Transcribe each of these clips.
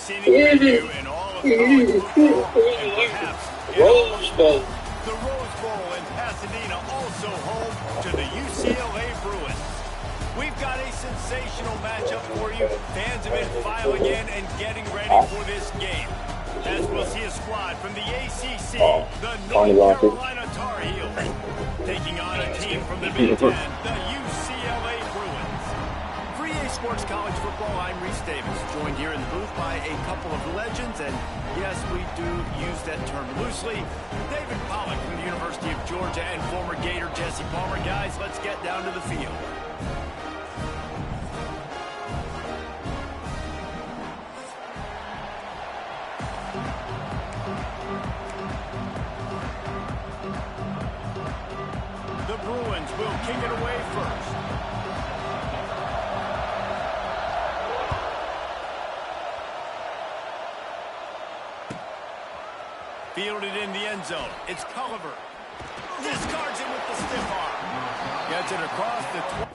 scenic venue in all of college football, and perhaps in all of sports. The Rose Bowl in Pasadena, also home to the UCLA Bruins. We've got a sensational matchup for you. Fans have been filing in and getting ready for this game. As we'll see a squad from the ACC, the North Carolina Tar Heels, taking on a team from the Big Ten, the UCLA Bruins. For EA Sports College Football, I'm Reese Davis, joined here in the booth by a couple of legends, and yes, we do use that term loosely. David Pollack from the University of Georgia and former Gator Jesse Palmer. Guys, let's get down to the field. The Bruins will kick it away first. Fielded in the end zone. It's Culliver. Discards it with the stiff arm. Gets it across the 20.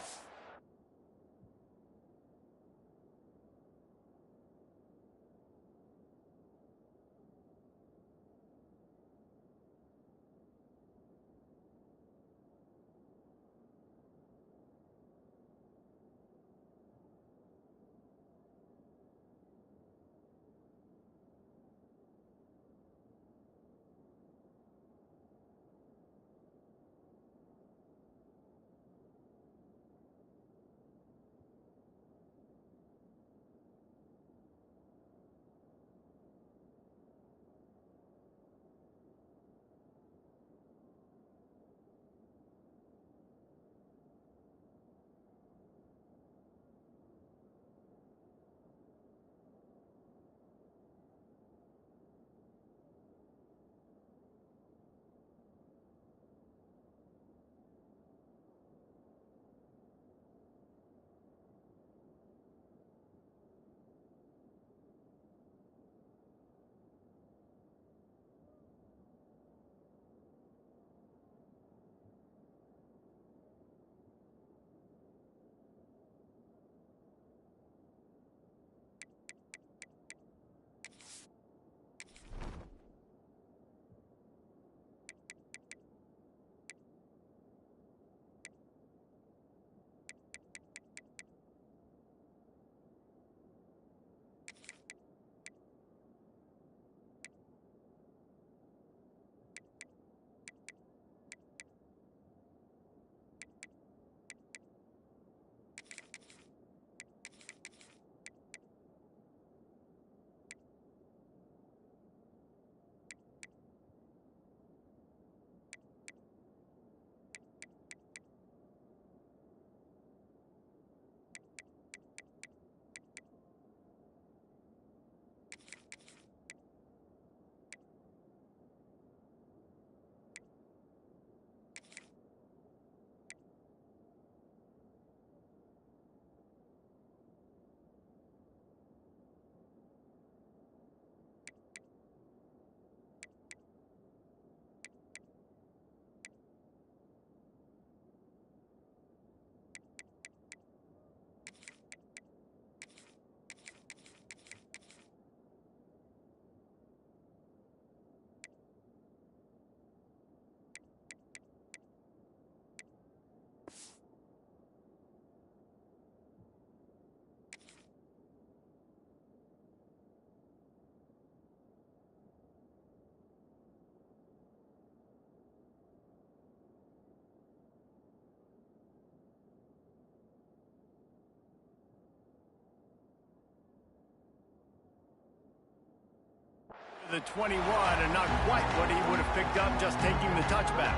The 21, and not quite what he would have picked up just taking the touchback.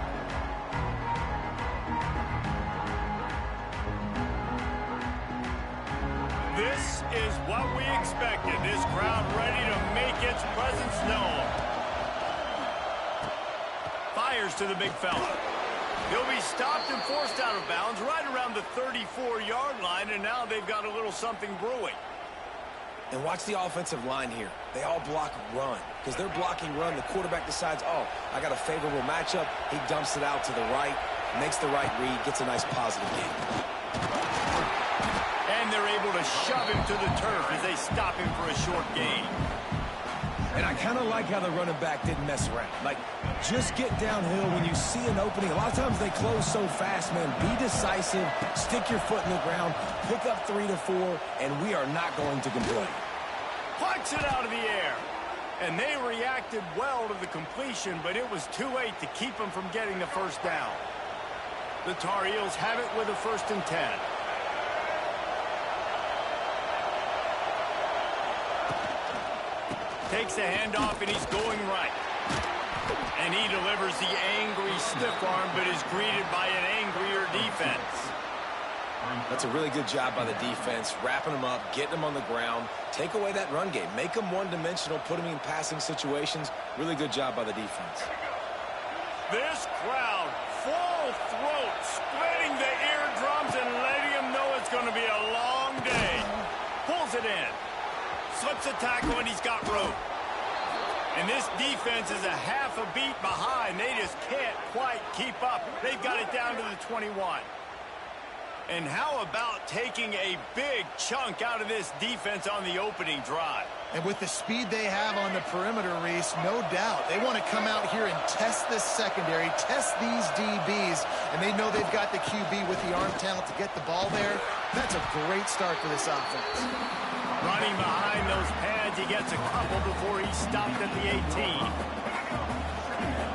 This is what we expected. This crowd ready to make its presence known. Fires to the big fella. He'll be stopped and forced out of bounds right around the 34-yard line, and now they've got a little something brewing. And watch the offensive line here. They all block run. Because they're blocking run, the quarterback decides, oh, I got a favorable matchup. He dumps it out to the right, makes the right read, gets a nice positive game. And they're able to shove him to the turf as they stop him for a short gain. And I kind of like how the running back didn't mess around. Like, just get downhill when you see an opening. A lot of times they close so fast, man. Be decisive, stick your foot in the ground, pick up 3 to 4, and we are not going to complain. Plucks it out of the air. And they reacted well to the completion, but it was too late to keep them from getting the first down. The Tar Heels have it with a 1st and 10. Takes the handoff, and he's going right. And he delivers the angry stiff arm, but is greeted by an angrier defense. That's a really good job by the defense, wrapping them up, getting them on the ground, take away that run game, make them one-dimensional, put them in passing situations. Really good job by the defense. This crowd, full throat, splitting the eardrums and letting them know it's going to be a long day. Pulls it in. Slips a tackle, and he's got room. And this defense is a half a beat behind. They just can't quite keep up. They've got it down to the 21. And how about taking a big chunk out of this defense on the opening drive? And with the speed they have on the perimeter, Reese, no doubt, they want to come out here and test this secondary, test these DBs, and they know they've got the QB with the arm talent to get the ball there. That's a great start for this offense. Running behind those pads, he gets a couple before he's stopped at the 18.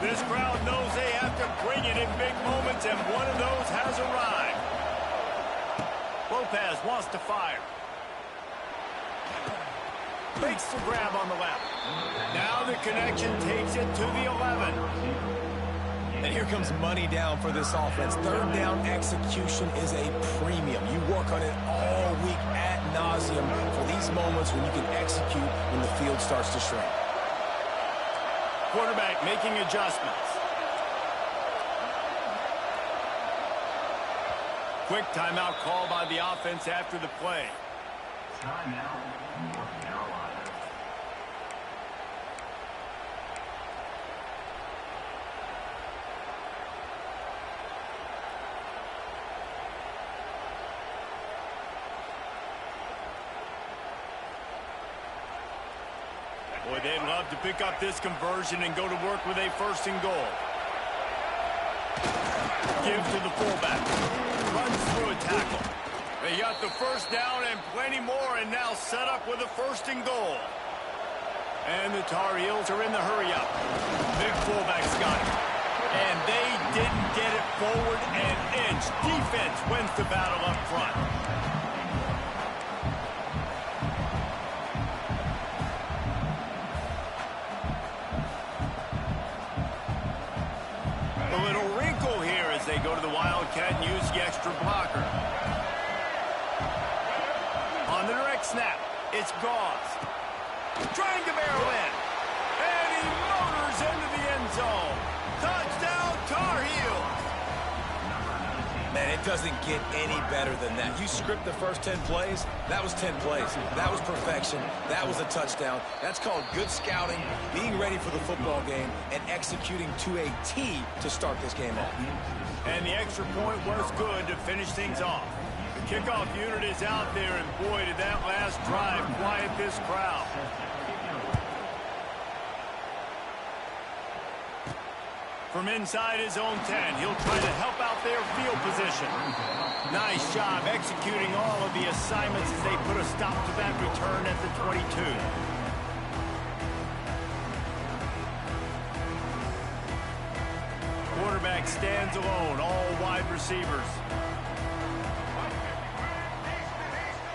This crowd knows they have to bring it in big moments, and one of those has arrived. Lopez wants to fire. Makes the grab on the left. Now the connection takes it to the 11. And here comes money down for this offense. 3rd down execution is a premium. You work on it all week ad nauseum for these moments when you can execute when the field starts to shrink. Quarterback making adjustments. Quick timeout call by the offense after the play. Timeout, North Carolina. Boy, they'd love to pick up this conversion and go to work with a 1st and goal. Give to the fullback. Runs through a tackle. They got the 1st down and plenty more, and now set up with a 1st and goal. And the Tar Heels are in the hurry-up. Big fullback's got it. And they didn't get it forward an inch. Defense wins the battle up front. A little wrinkle here as they go to the Wildcat and use the extra blocker. On the direct snap, it's Gauze. Trying to barrel in. And he motors into the end zone. Touchdown, Tar Heels. Man, it doesn't get any better than that. You script the first 10 plays, that was 10 plays. That was perfection. That was a touchdown. That's called good scouting, being ready for the football game, and executing to a T to start this game off. And the extra point was good to finish things off. The kickoff unit is out there, and boy, did that last drive quiet this crowd. From inside his own 10, he'll try to help out their field position. Nice job executing all of the assignments as they put a stop to that return at the 22. Quarterback stands alone, all wide receivers.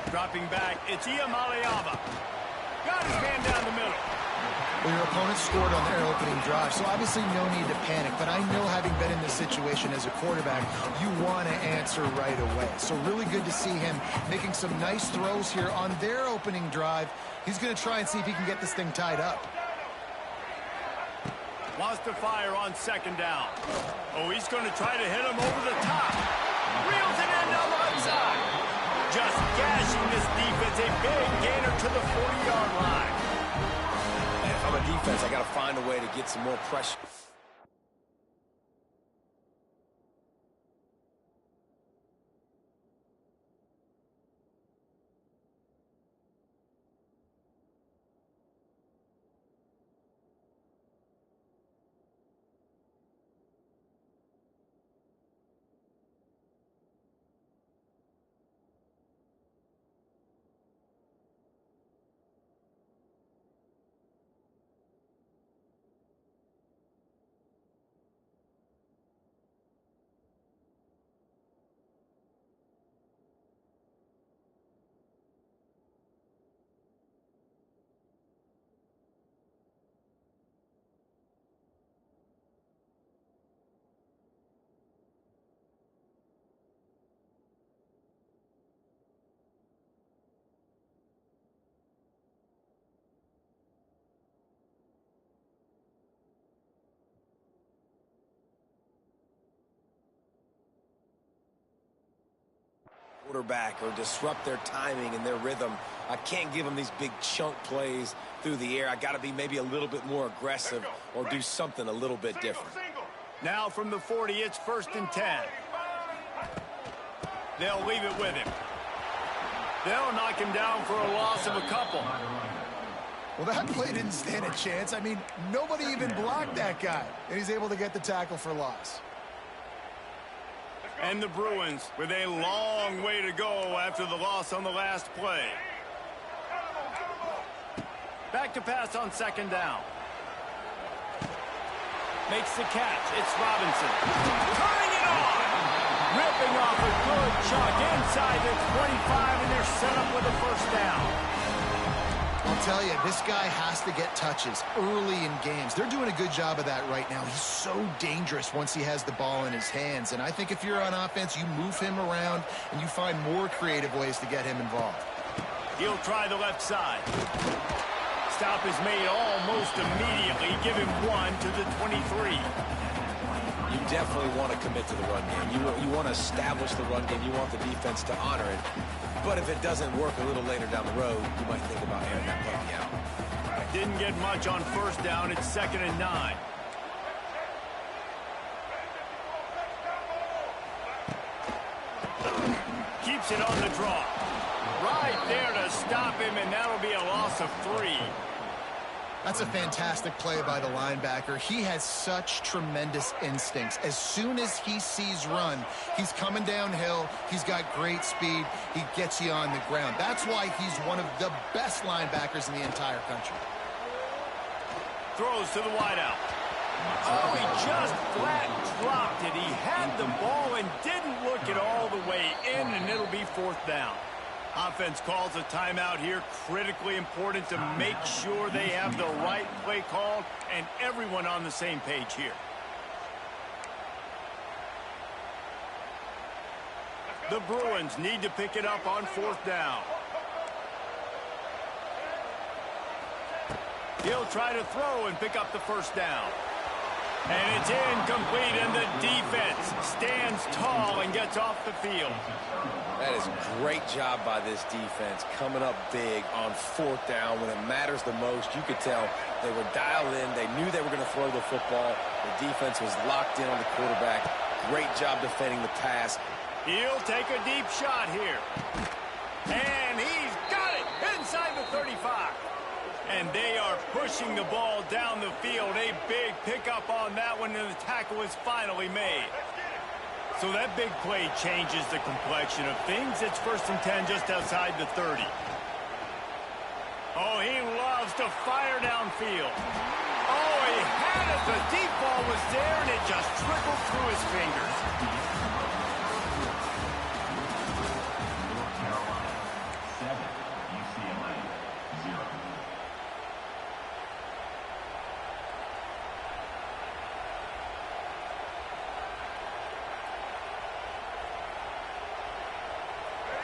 Dropping back, it's Iamaleava. Got his man down the middle. Well, your opponent scored on their opening drive, so obviously no need to panic. But I know, having been in this situation as a quarterback, you want to answer right away. So really good to see him making some nice throws here on their opening drive. He's going to try and see if he can get this thing tied up. Wants to fire on 2nd down. Oh, he's going to try to hit him over the top. Reels it in on the right side. Just gashing this defense, a big gainer to the 40-yard line. And if I'm a defense, I got to find a way to get some more pressure. quarterback or disrupt their timing and their rhythm. I can't give them these big chunk plays through the air. I got to be maybe a little bit more aggressive or do something a little bit different. Now from the 40, it's 1st and 10. They'll leave it with him. They'll knock him down for a loss of a couple. Well, that play didn't stand a chance. I mean, nobody even blocked that guy, and he's able to get the tackle for loss. And the Bruins with a long way to go after the loss on the last play. Back to pass on 2nd down. Makes the catch. It's Robinson. Turning it on. Ripping off a good chunk inside the 25, and they're set up with a 1st down. I'll tell you, this guy has to get touches early in games. They're doing a good job of that right now. He's so dangerous once he has the ball in his hands. And I think if you're on offense, you move him around and you find more creative ways to get him involved. He'll try the left side. Stop is made almost immediately. Give him 1 to the 23. You definitely want to commit to the run game. You want to establish the run game. You want the defense to honor it. But if it doesn't work a little later down the road, you might think about airing that puppy out. Didn't get much on 1st down. It's 2nd and 9. Keeps it on the draw. Right there to stop him, and that'll be a loss of 3. That's a fantastic play by the linebacker. He has such tremendous instincts. As soon as he sees run, he's coming downhill. He's got great speed. He gets you on the ground. That's why he's one of the best linebackers in the entire country. Throws to the wideout. Oh, he just flat dropped it. He had the ball and didn't look it all the way in, and it'll be 4th down. Offense calls a timeout here. Critically important to make sure they have the right play called and everyone on the same page here. The Bruins need to pick it up on 4th down. He'll try to throw and pick up the 1st down. And it's incomplete, and the defense stands tall and gets off the field. That is a great job by this defense, coming up big on 4th down when it matters the most. You could tell they were dialed in. They knew they were going to throw the football. The defense was locked in on the quarterback. Great job defending the pass. He'll take a deep shot here. And he's got it inside the 35. And they are pushing the ball down the field. A big pickup on that one, and the tackle is finally made. So that big play changes the complexion of things. It's 1st and 10 just outside the 30. Oh, he loves to fire downfield. Oh, he had it. The deep ball was there, and it just trickled through his fingers. North Carolina 7, UCLA 0.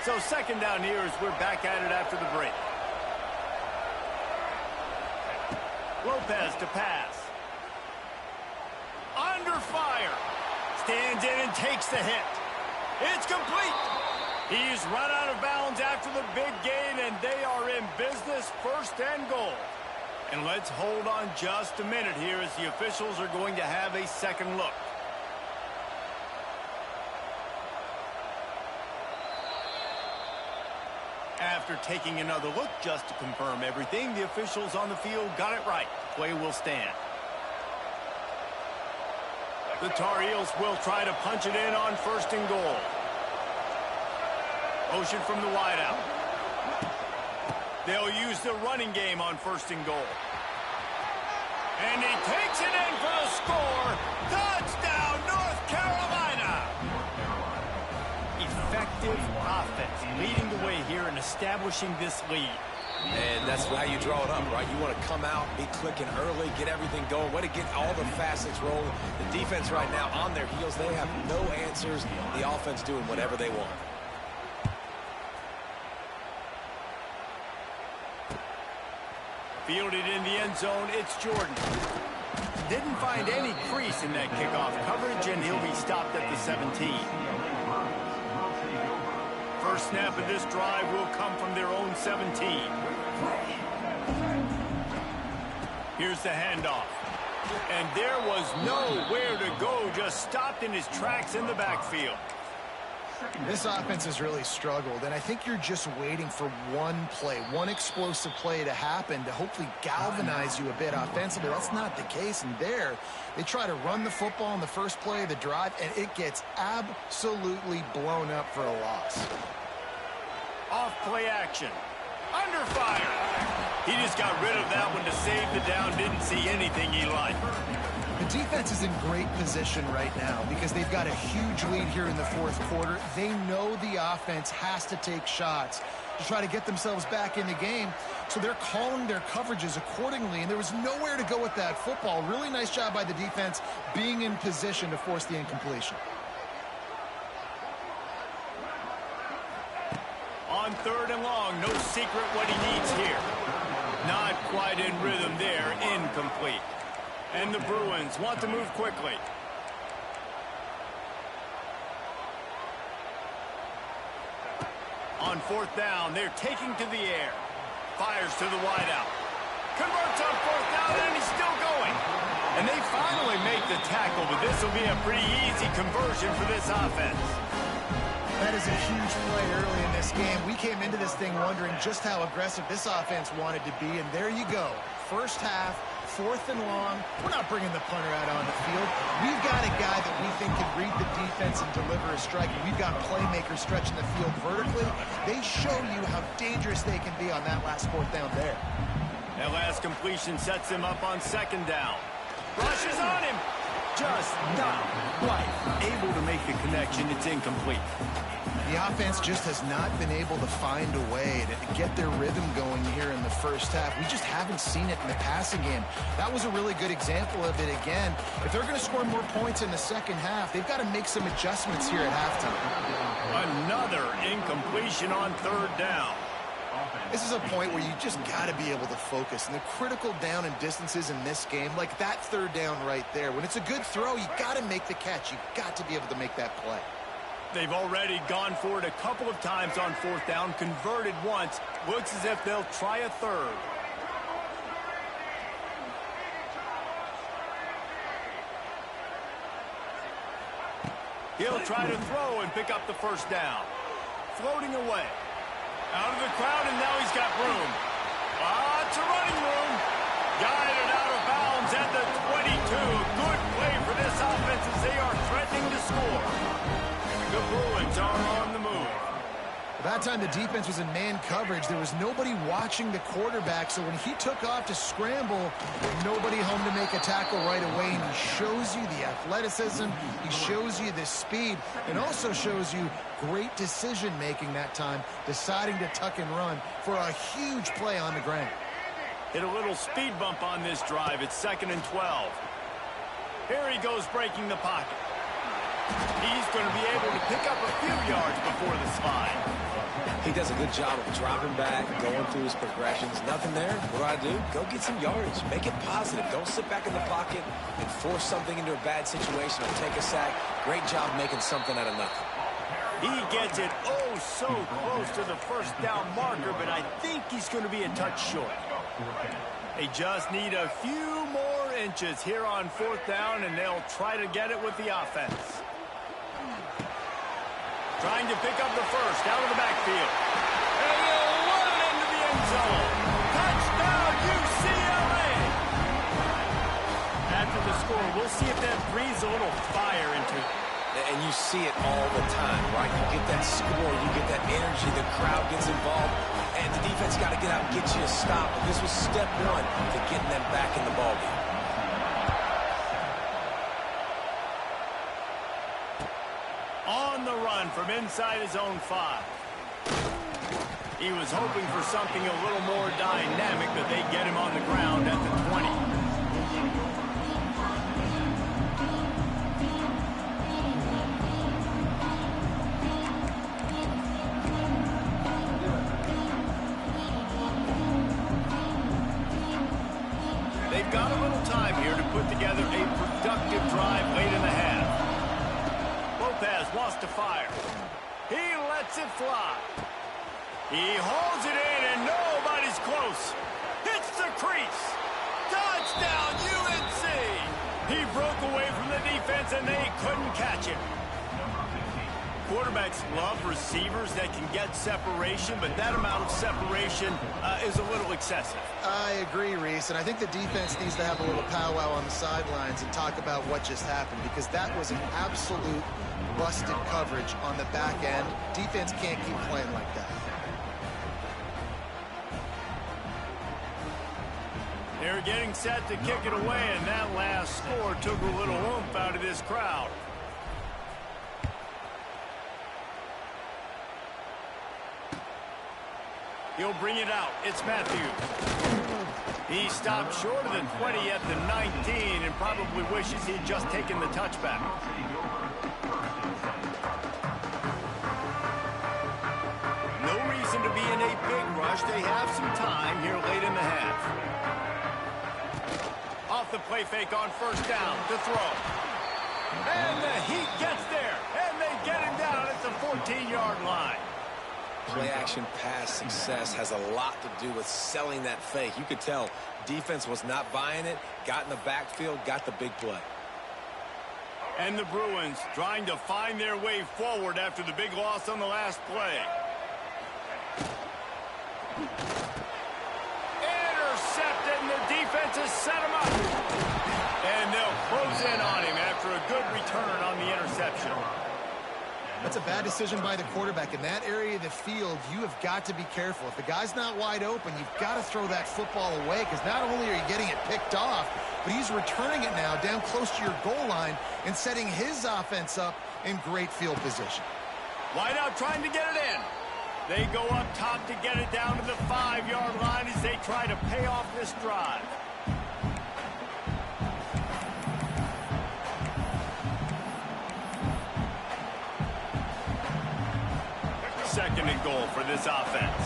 So 2nd down here as we're back at it after the break. Lopez to pass. Under fire. Stands in and takes the hit. It's complete. He's run out of bounds after the big gain, and they are in business, 1st and goal. And let's hold on just a minute here as the officials are going to have a second look. After taking another look just to confirm everything, the officials on the field got it right. Play will stand. The Tar Heels will try to punch it in on 1st and goal. Motion from the wideout. They'll use the running game on 1st and goal. And he takes it in for the score. Touchdown, North Carolina! Effective offense, leading the way here and establishing this lead. And that's how you draw it up, right? You want to come out, be clicking early, get everything going, way to get all the facets rolling. The defense right now on their heels, they have no answers. The offense doing whatever they want. Fielded in the end zone, it's Jordan. Didn't find any crease in that kickoff coverage, and he'll be stopped at the 17. First snap of this drive will come from their own 17. Here's the handoff. And there was nowhere to go, just stopped in his tracks in the backfield. This offense has really struggled, and I think you're just waiting for one play, one explosive play to happen to hopefully galvanize you a bit offensively. That's not the case, and there, they try to run the football in the first play of the drive, and it gets absolutely blown up for a loss. Off play action. Under fire. He just got rid of that one to save the down. Didn't see anything he liked. The defense is in great position right now because they've got a huge lead here in the fourth quarter. They know the offense has to take shots to try to get themselves back in the game. So they're calling their coverages accordingly, and there was nowhere to go with that football. Really nice job by the defense being in position to force the incompletion. On 3rd and long, no secret what he needs here. Not quite in rhythm there, incomplete. And the Bruins want to move quickly. On 4th down, they're taking to the air. Fires to the wideout. Converts on 4th down, and he's still going. And they finally make the tackle, but this will be a pretty easy conversion for this offense. That is a huge play early in this game. We came into this thing wondering just how aggressive this offense wanted to be, and there you go. First half, 4th and long. We're not bringing the punter out on the field. We've got a guy that we think can read the defense and deliver a strike. We've got playmakers stretching the field vertically. They show you how dangerous they can be on that last 4th down there. That last completion sets him up on 2nd down. Rushes on him. Just not quite able to make the connection. It's incomplete. The offense just has not been able to find a way to get their rhythm going here in the first half. We just haven't seen it in the passing game. That was a really good example of it again. If they're going to score more points in the second half, they've got to make some adjustments here at halftime. Another incompletion on 3rd down. This is a point where you just got to be able to focus. And the critical down and distances in this game, like that 3rd down right there, when it's a good throw, you got to make the catch. You've got to be able to make that play. They've already gone for it a couple of times on 4th down, converted once. Looks as if they'll try a 3rd. He'll try to throw and pick up the 1st down. Floating away. Out of the crowd, and now he's got room. Lots of running room. Guided out of bounds at the 22. Good play for this offense as they are threatening to score. The Bruins are on the move. At that time, the defense was in man coverage. There was nobody watching the quarterback, so when he took off to scramble, nobody home to make a tackle right away, and he shows you the athleticism, he shows you the speed, and also shows you great decision-making that time, deciding to tuck and run for a huge play on the ground. Hit a little speed bump on this drive. It's 2nd and 12. Here he goes breaking the pocket. He's going to be able to pick up a few yards before the slide. He does a good job of dropping back, going through his progressions. Nothing there. What do? Go get some yards. Make it positive. Don't sit back in the pocket and force something into a bad situation or take a sack. Great job making something out of nothing. He gets it oh so close to the 1st down marker, but I think he's going to be a touch short. They just need a few more inches here on 4th down, and they'll try to get it with the offense. Trying to pick up the 1st out of the backfield. And he'll run it into the end zone. Touchdown, UCLA! After the score, we'll see if that breathes a little fire into it. And you see it all the time, right? You get that score, you get that energy, the crowd gets involved, and the defense got to get out and get you a stop. But this was step 1 to getting them back in the ballgame. On the run from inside his own 5. He was hoping for something a little more dynamic, but they get him on the ground at the 20. They've got a little time here to put together a productive drive late in the half. Lopez wants to fire. He lets lets it fly. He holds it in, and nobody's close. Hits the crease. Touchdown, UNC! He broke away from the defense, and they couldn't catch him. Quarterbacks love receivers that can get separation, but that amount of separation is a little excessive. I agree, Reese, and I think the defense needs to have a little powwow on the sidelines and talk about what just happened, because that was an absolute busted coverage on the back end. Defense can't keep playing like that. They're getting set to kick it away, and that last score took a little oomph out of this crowd. He'll bring it out. It's Matthews. He stopped short of the 20 at the 19 and probably wishes he'd just taken the touchback. No reason to be in a big rush. They have some time here late in the half. Off the play fake on first down to throw. And the Heat gets there. And they get him down at the 14-yard line. Play-action pass success has a lot to do with selling that fake. You could tell defense was not buying it, got in the backfield, got the big play. And the Bruins trying to find their way forward after the big loss on the last play. Intercepted, and the defense has set him up. And they'll close in on him after a good return on the interception. That's a bad decision by the quarterback. In that area of the field, you have got to be careful. If the guy's not wide open, you've got to throw that football away, because not only are you getting it picked off, but he's returning it now down close to your goal line and setting his offense up in great field position. Wideout trying to get it in. They go up top to get it down to the 5-yard line as they try to pay off this drive. Second and goal for this offense.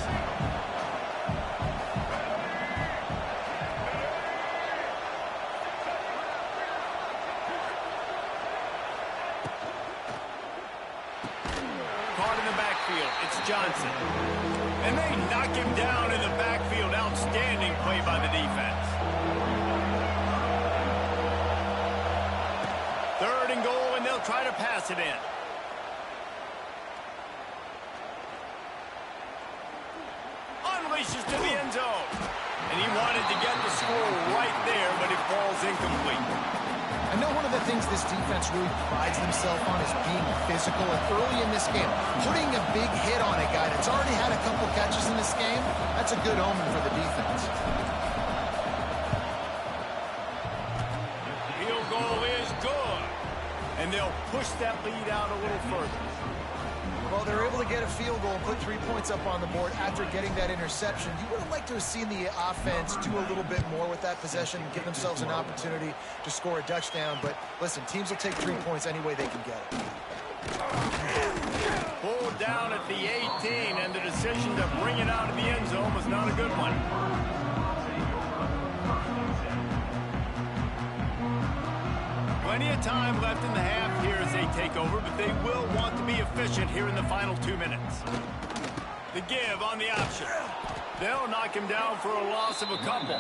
Caught in the backfield. It's Johnson. And they knock him down in the backfield. Outstanding play by the defense. Third and goal, and they'll try to pass it in. Unleashes to the end zone. And he wanted to get the score right there, but it falls incomplete. I know one of the things this defense really prides themselves on is being physical. And early in this game, putting a big hit on a guy that's already had a couple catches in this game, that's a good omen for the defense. Field goal is good. And they'll push that lead out a little further. Well, they're able to get a field goal and put 3 points up on the board after getting that interception. You would have liked to have seen the offense do a little bit more with that possession and give themselves an opportunity to score a touchdown. But listen, teams will take 3 points any way they can get it. Pulled down at the 18, and the decision to bring it out of the end zone was not a good one. Plenty of time left in the half here as they take over, but they will want to be efficient here in the final 2 minutes. The give on the option. They'll knock him down for a loss of a couple.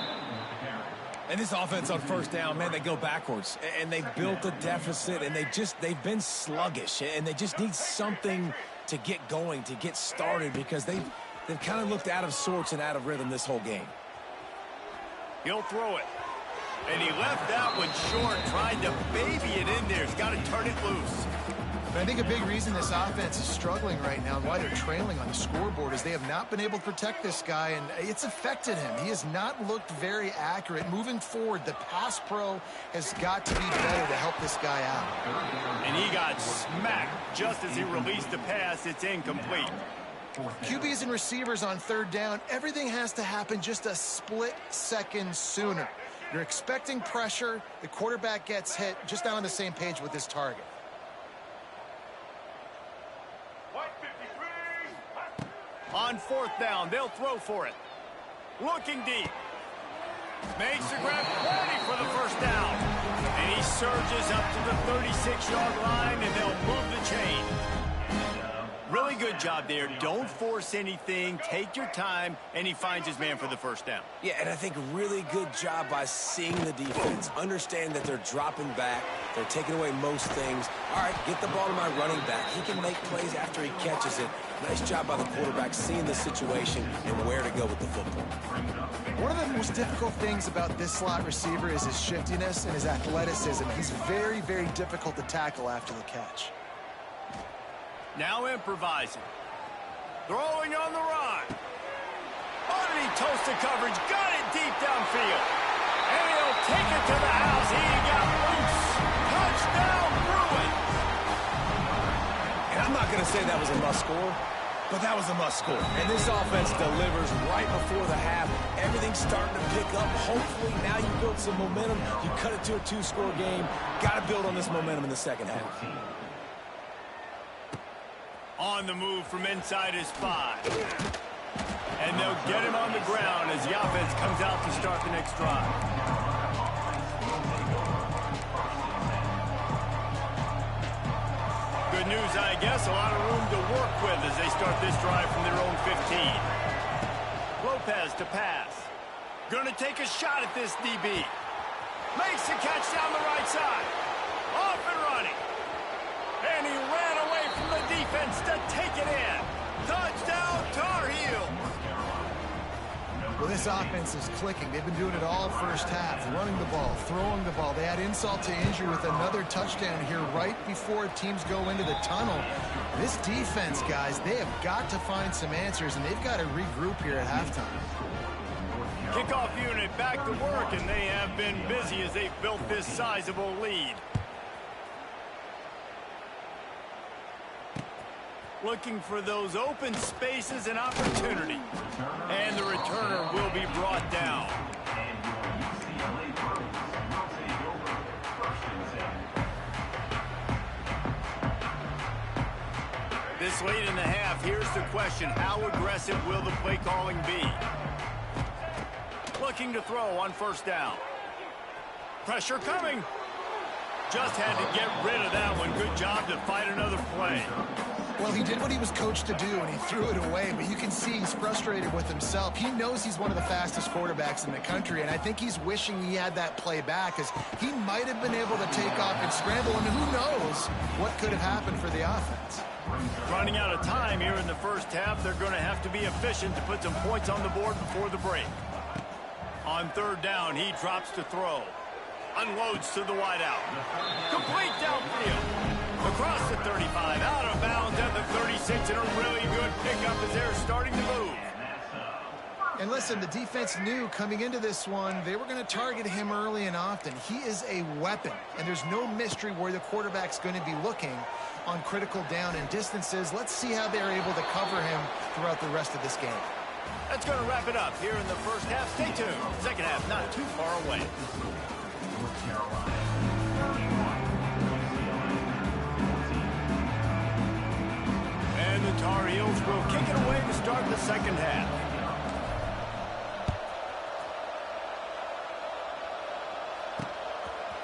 And this offense on first down, man, they go backwards. And they built a deficit, and they've been sluggish. And they just need something to get going, to get started, because they've kind of looked out of sorts and out of rhythm this whole game. He'll throw it. And he left that one short, tried to baby it in there. He's got to turn it loose. But I think a big reason this offense is struggling right now and why they're trailing on the scoreboard is they have not been able to protect this guy, and it's affected him. He has not looked very accurate. Moving forward, the pass pro has got to be better to help this guy out. And he got smacked just as he released the pass. It's incomplete. QBs and receivers on third down, everything has to happen just a split second sooner. You're expecting pressure. The quarterback gets hit. Just not on the same page with his target. On fourth down, they'll throw for it. Looking deep. Makes the grab, ready for the first down. And he surges up to the 36-yard line, and they'll move the chain. Really good job there. Don't force anything. Take your time, and he finds his man for the first down. Yeah, and I think really good job by seeing the defense. Understand that they're dropping back. They're taking away most things. All right, get the ball to my running back. He can make plays after he catches it. Nice job by the quarterback seeing the situation and where to go with the football. One of the most difficult things about this slot receiver is his shiftiness and his athleticism. He's very, very difficult to tackle after the catch. Now improvising. Throwing on the run. Underneath toasted coverage. Got it deep downfield. And he'll take it to the house. He got loose. Touchdown, Bruins. And I'm not going to say that was a must score, but that was a must score. And this offense delivers right before the half. Everything's starting to pick up. Hopefully now you build some momentum. You cut it to a 2-score game. Got to build on this momentum in the second half. On the move from inside his 5. And they'll get him on the ground as the offense comes out to start the next drive. Good news, I guess. A lot of room to work with as they start this drive from their own 15. Lopez to pass. Gonna take a shot at this DB. Makes the catch down the right side. Off and running. And he ran away from the defense to take it in. Touchdown, Tar Heels. Well, this offense is clicking. They've been doing it all first half, running the ball, throwing the ball. They had insult to injury with another touchdown here right before teams go into the tunnel. This defense, guys, they have got to find some answers, and they've got to regroup here at halftime. Kickoff unit back to work, and they have been busy as they've built this sizable lead. Looking for those open spaces and opportunity. And the returner will be brought down. This late in the half, here's the question. How aggressive will the play calling be? Looking to throw on first down. Pressure coming. Just had to get rid of that one. Good job to fight another play. Well, he did what he was coached to do, and he threw it away, but you can see he's frustrated with himself. He knows he's one of the fastest quarterbacks in the country, and I think he's wishing he had that play back, because he might have been able to take off and scramble, and who knows what could have happened for the offense. Running out of time here in the first half, they're going to have to be efficient to put some points on the board before the break. On third down, he drops to throw. Unloads to the wideout. Complete downfield. Across the 35, out of bounds at the 36, and a really good pickup as they're starting to move. And listen, the defense knew coming into this one, they were going to target him early and often. He is a weapon, and there's no mystery where the quarterback's going to be looking on critical down and distances. Let's see how they're able to cover him throughout the rest of this game. That's going to wrap it up here in the first half. Stay tuned. Second half not too far away. And the Tar Heels will kick it away to start the second half.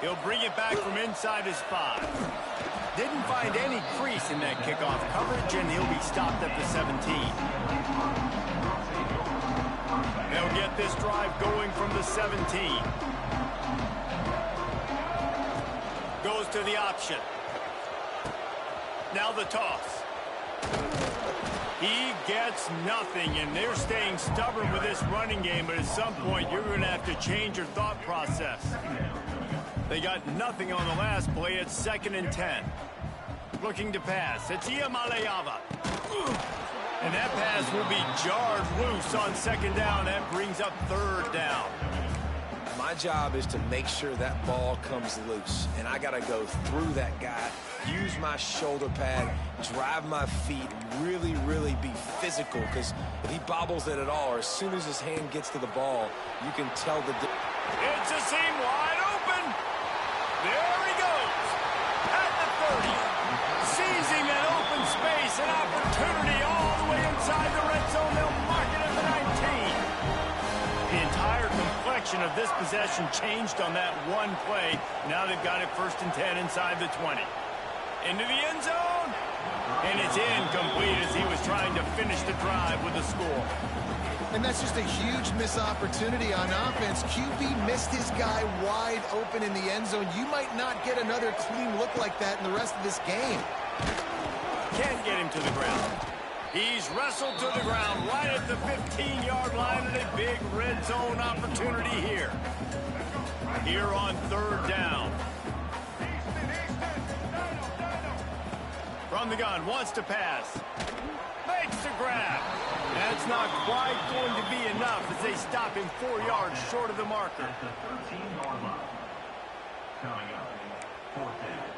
He'll bring it back from inside his 5. Didn't find any crease in that kickoff coverage, and he'll be stopped at the 17. They'll get this drive going from the 17. Goes to the option. Now the toss. He gets nothing, and they're staying stubborn with this running game, but at some point you're going to have to change your thought process. They got nothing on the last play. It's 2nd and 10. Looking to pass. It's Iamaleava. And that pass will be jarred loose on 2nd down. That brings up 3rd down. My job is to make sure that ball comes loose, and I got to go through that guy, use my shoulder pad, drive my feet, really, really be physical, because if he bobbles it at all, or as soon as his hand gets to the ball, you can tell the... It's a seam wide open. There he goes. At the 30. Seizing an open space, an opportunity all the way inside the red zone. They'll mark it at the 19. The entire complexion of this possession changed on that one play. Now they've got it 1st and 10 inside the 20. Into the end zone. And it's incomplete as he was trying to finish the drive with a score. And that's just a huge missed opportunity on offense. QB missed his guy wide open in the end zone. You might not get another clean look like that in the rest of this game. Can't get him to the ground. He's wrestled to the ground right at the 15-yard line, and a big red zone opportunity here. Here on third down. From the gun, wants to pass. Makes the grab. That's not quite going to be enough as they stop him 4 yards short of the marker. At the 13-yard line. Coming up, fourth down.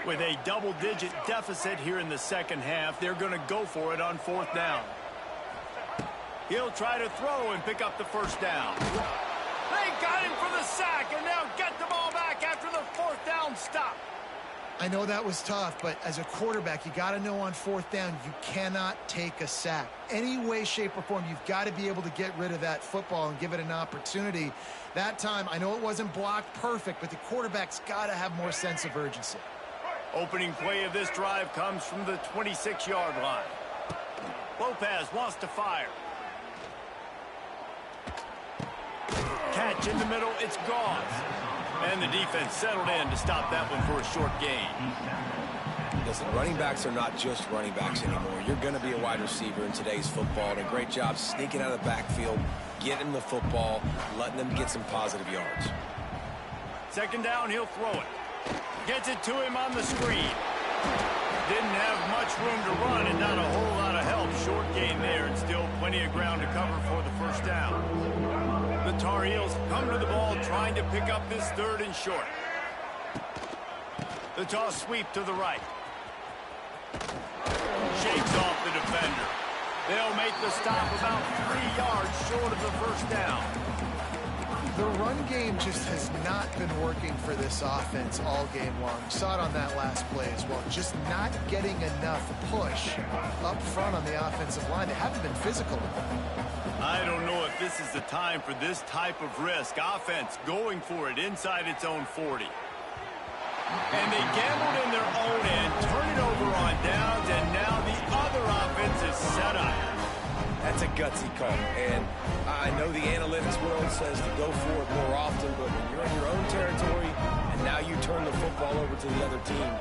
With a double-digit deficit here in the second half, they're going to go for it on fourth down. He'll try to throw and pick up the first down. They got him for the sack, and they'll get the ball back after the fourth down stop. I know that was tough, but as a quarterback, you got to know on fourth down, you cannot take a sack. Any way, shape, or form, you've got to be able to get rid of that football and give it an opportunity. That time, I know it wasn't blocked perfect, but the quarterback's got to have more sense of urgency. Opening play of this drive comes from the 26-yard line. Lopez wants to fire. Catch in the middle, it's gone. And the defense settled in to stop that one for a short gain. Listen, running backs are not just running backs anymore. You're going to be a wide receiver in today's football, and a great job sneaking out of the backfield, getting the football, letting them get some positive yards. Second down, he'll throw it. Gets it to him on the screen. Didn't have much room to run and not a whole lot of help. Short gain there and still plenty of ground to cover for the first down. The Tar Heels come to the ball trying to pick up this third and short. The toss sweep to the right. Shakes off the defender. They'll make the stop about 3 yards short of the first down. The run game just has not been working for this offense all game long. You saw it on that last play as well. Just not getting enough push up front on the offensive line. They haven't been physical enough. I don't know if this is the time for this type of risk. Offense going for it inside its own 40. And they gambled in their own end, turn it over on downs, and now the other offense is set up. That's a gutsy call, and I know the analytics world says to go for it more often, but when you're in your own territory and now you turn the football over to the other team,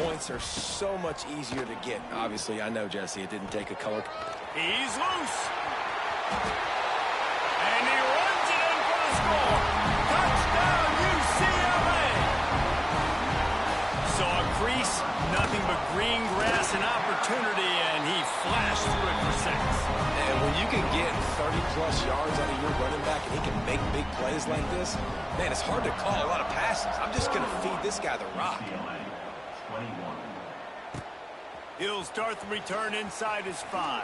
points are so much easier to get. Obviously, I know, Jesse, it didn't take a color. He's loose. And he runs it in for the score. Touchdown, UCLA. Saw a crease, nothing but green grass and opportunity, and he flashed through it for 6. And when you can get 30-plus yards out of your running back and he can make big plays like this, man, it's hard to call a lot of passes. I'm just going to feed this guy the rock. UCLA, 21. He'll start the return inside his 5.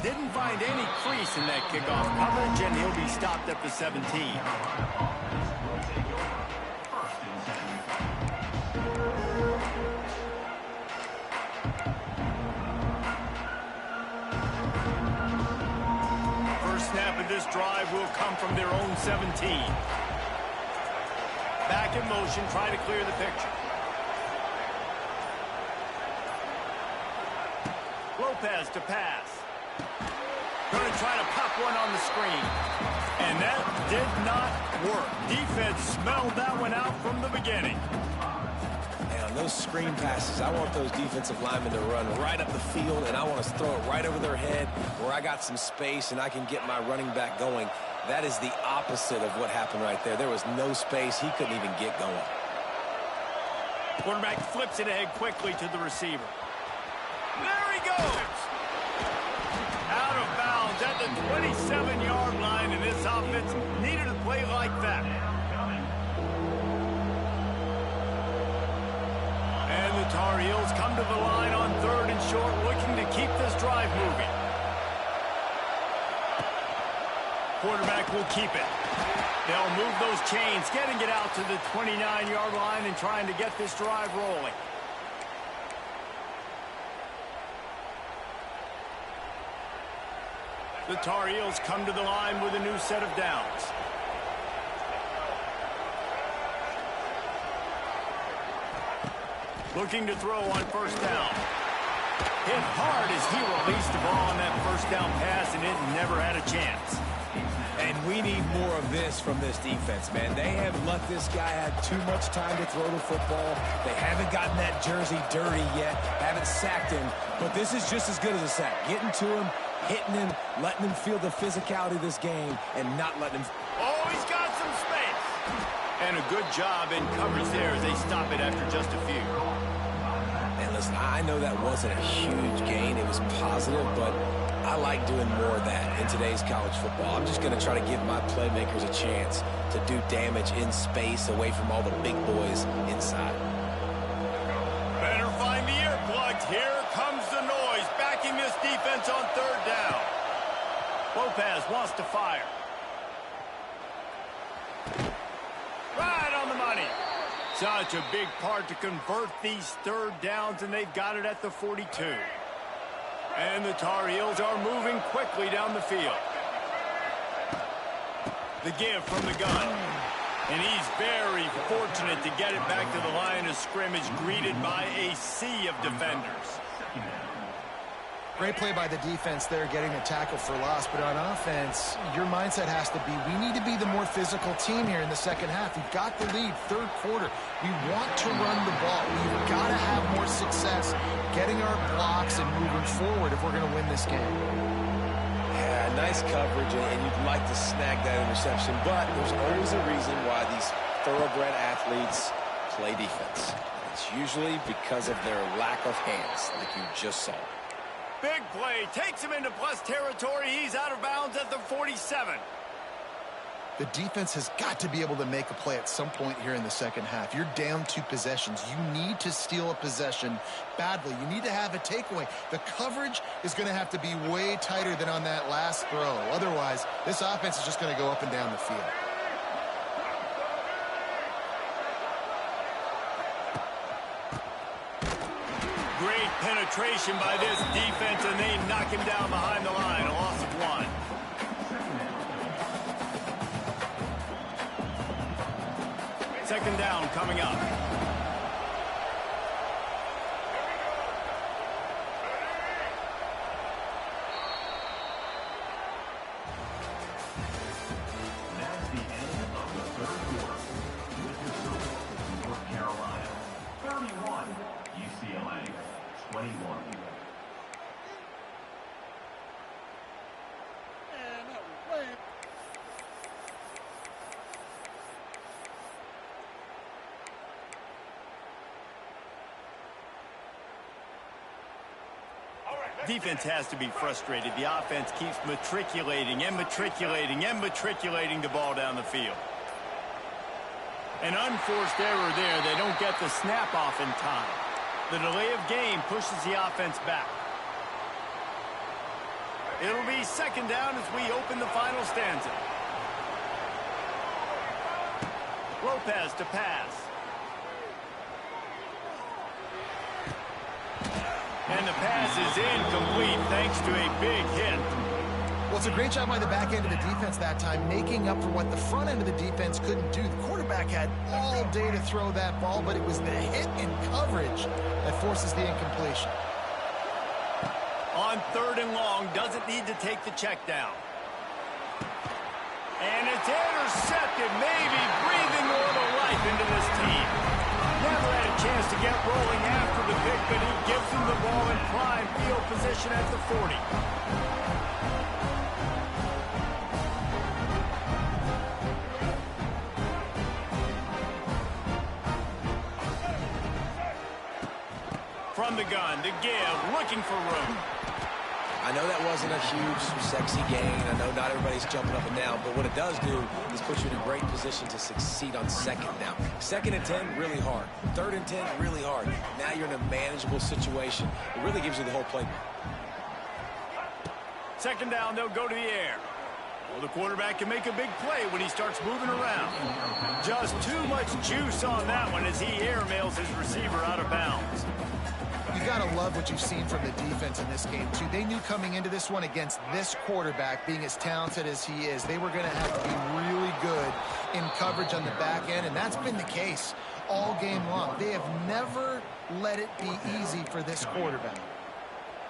Didn't find any crease in that kickoff coverage, and he'll be stopped at the 17. First snap of this drive will come from their own 17. Back in motion, try to clear the picture. Lopez to pass. Going to try to pop one on the screen. And that did not work. Defense smelled that one out from the beginning. And on those screen passes, I want those defensive linemen to run right up the field, and I want to throw it right over their head where I got some space and I can get my running back going. That is the opposite of what happened right there. There was no space. He couldn't even get going. Quarterback flips it ahead quickly to the receiver. There he goes. Out of bounds at the 27-yard line, and this offense needed a play like that. And the Tar Heels come to the line on third and short, looking to keep this drive moving. Quarterback will keep it. They'll move those chains, getting it out to the 29-yard line and trying to get this drive rolling. The Tar Heels come to the line with a new set of downs. Looking to throw on first down. Hit hard as he released the ball on that first down pass, and it never had a chance. And we need more of this from this defense, man. They have let this guy have too much time to throw the football. They haven't gotten that jersey dirty yet, haven't sacked him. But this is just as good as a sack. Getting to him, hitting him, letting him feel the physicality of this game, and not letting him... Oh, he's got some space. And a good job in coverage there as they stop it after just a few. And listen, I know that wasn't a huge gain. It was positive, but I like doing more of that in today's college football. I'm just going to try to give my playmakers a chance to do damage in space away from all the big boys inside. Better find the earplugs. Here comes the noise, backing this defense on third down. Lopez wants to fire. Right on the money. Such a big part to convert these third downs, and they've got it at the 42. And the Tar Heels are moving quickly down the field. The give from the gun. And he's very fortunate to get it back to the line of scrimmage, greeted by a sea of defenders. Great play by the defense there, getting the tackle for loss. But on offense, your mindset has to be, we need to be the more physical team here in the second half. We've got the lead, third quarter. We want to run the ball. We've got to have more success getting our blocks and moving forward if we're going to win this game. Yeah, nice coverage, and you'd like to snag that interception. But there's always a reason why these thoroughbred athletes play defense. It's usually because of their lack of hands, like you just saw. Big play, takes him into plus territory. He's out of bounds at the 47. The defense has got to be able to make a play at some point here in the second half. You're down 2 possessions. You need to steal a possession badly. You need to have a takeaway. The coverage is going to have to be way tighter than on that last throw. Otherwise, this offense is just going to go up and down the field. Great penetration by this defense, and they knock him down behind the line. A loss of 1. Second down coming up. That's the end of the third quarter. With the Silver, North Carolina, 31, UCLA, 21. Defense has to be frustrated. The offense keeps matriculating and matriculating and matriculating the ball down the field. An unforced error there. They don't get the snap off in time. The delay of game pushes the offense back. It'll be second down as we open the final stanza. Lopez to pass. And the pass is incomplete thanks to a big hit. Well, it's a great job by the back end of the defense that time, making up for what the front end of the defense couldn't do. The quarterback had all day to throw that ball, but it was the hit and coverage that forces the incompletion. On third and long, doesn't need to take the check down. And it's intercepted, maybe breathing a little life into this team. Never had a chance to get rolling after the pick, but he gives them the ball in prime field position at the 40. From the gun, to give, looking for room. I know that wasn't a huge, sexy gain. I know not everybody's jumping up and down, but what it does do is put you in a great position to succeed on second down. Second and 10, really hard. Third and 10, really hard. Now you're in a manageable situation. It really gives you the whole playbook. Second down, they'll go to the air. Well, the quarterback can make a big play when he starts moving around. Just too much juice on that one as he airmails his receiver out of bounds. You got to love what you've seen from the defense in this game, too. They knew coming into this one against this quarterback, being as talented as he is, they were going to have to be really good in coverage on the back end, and that's been the case all game long. They have never let it be easy for this quarterback.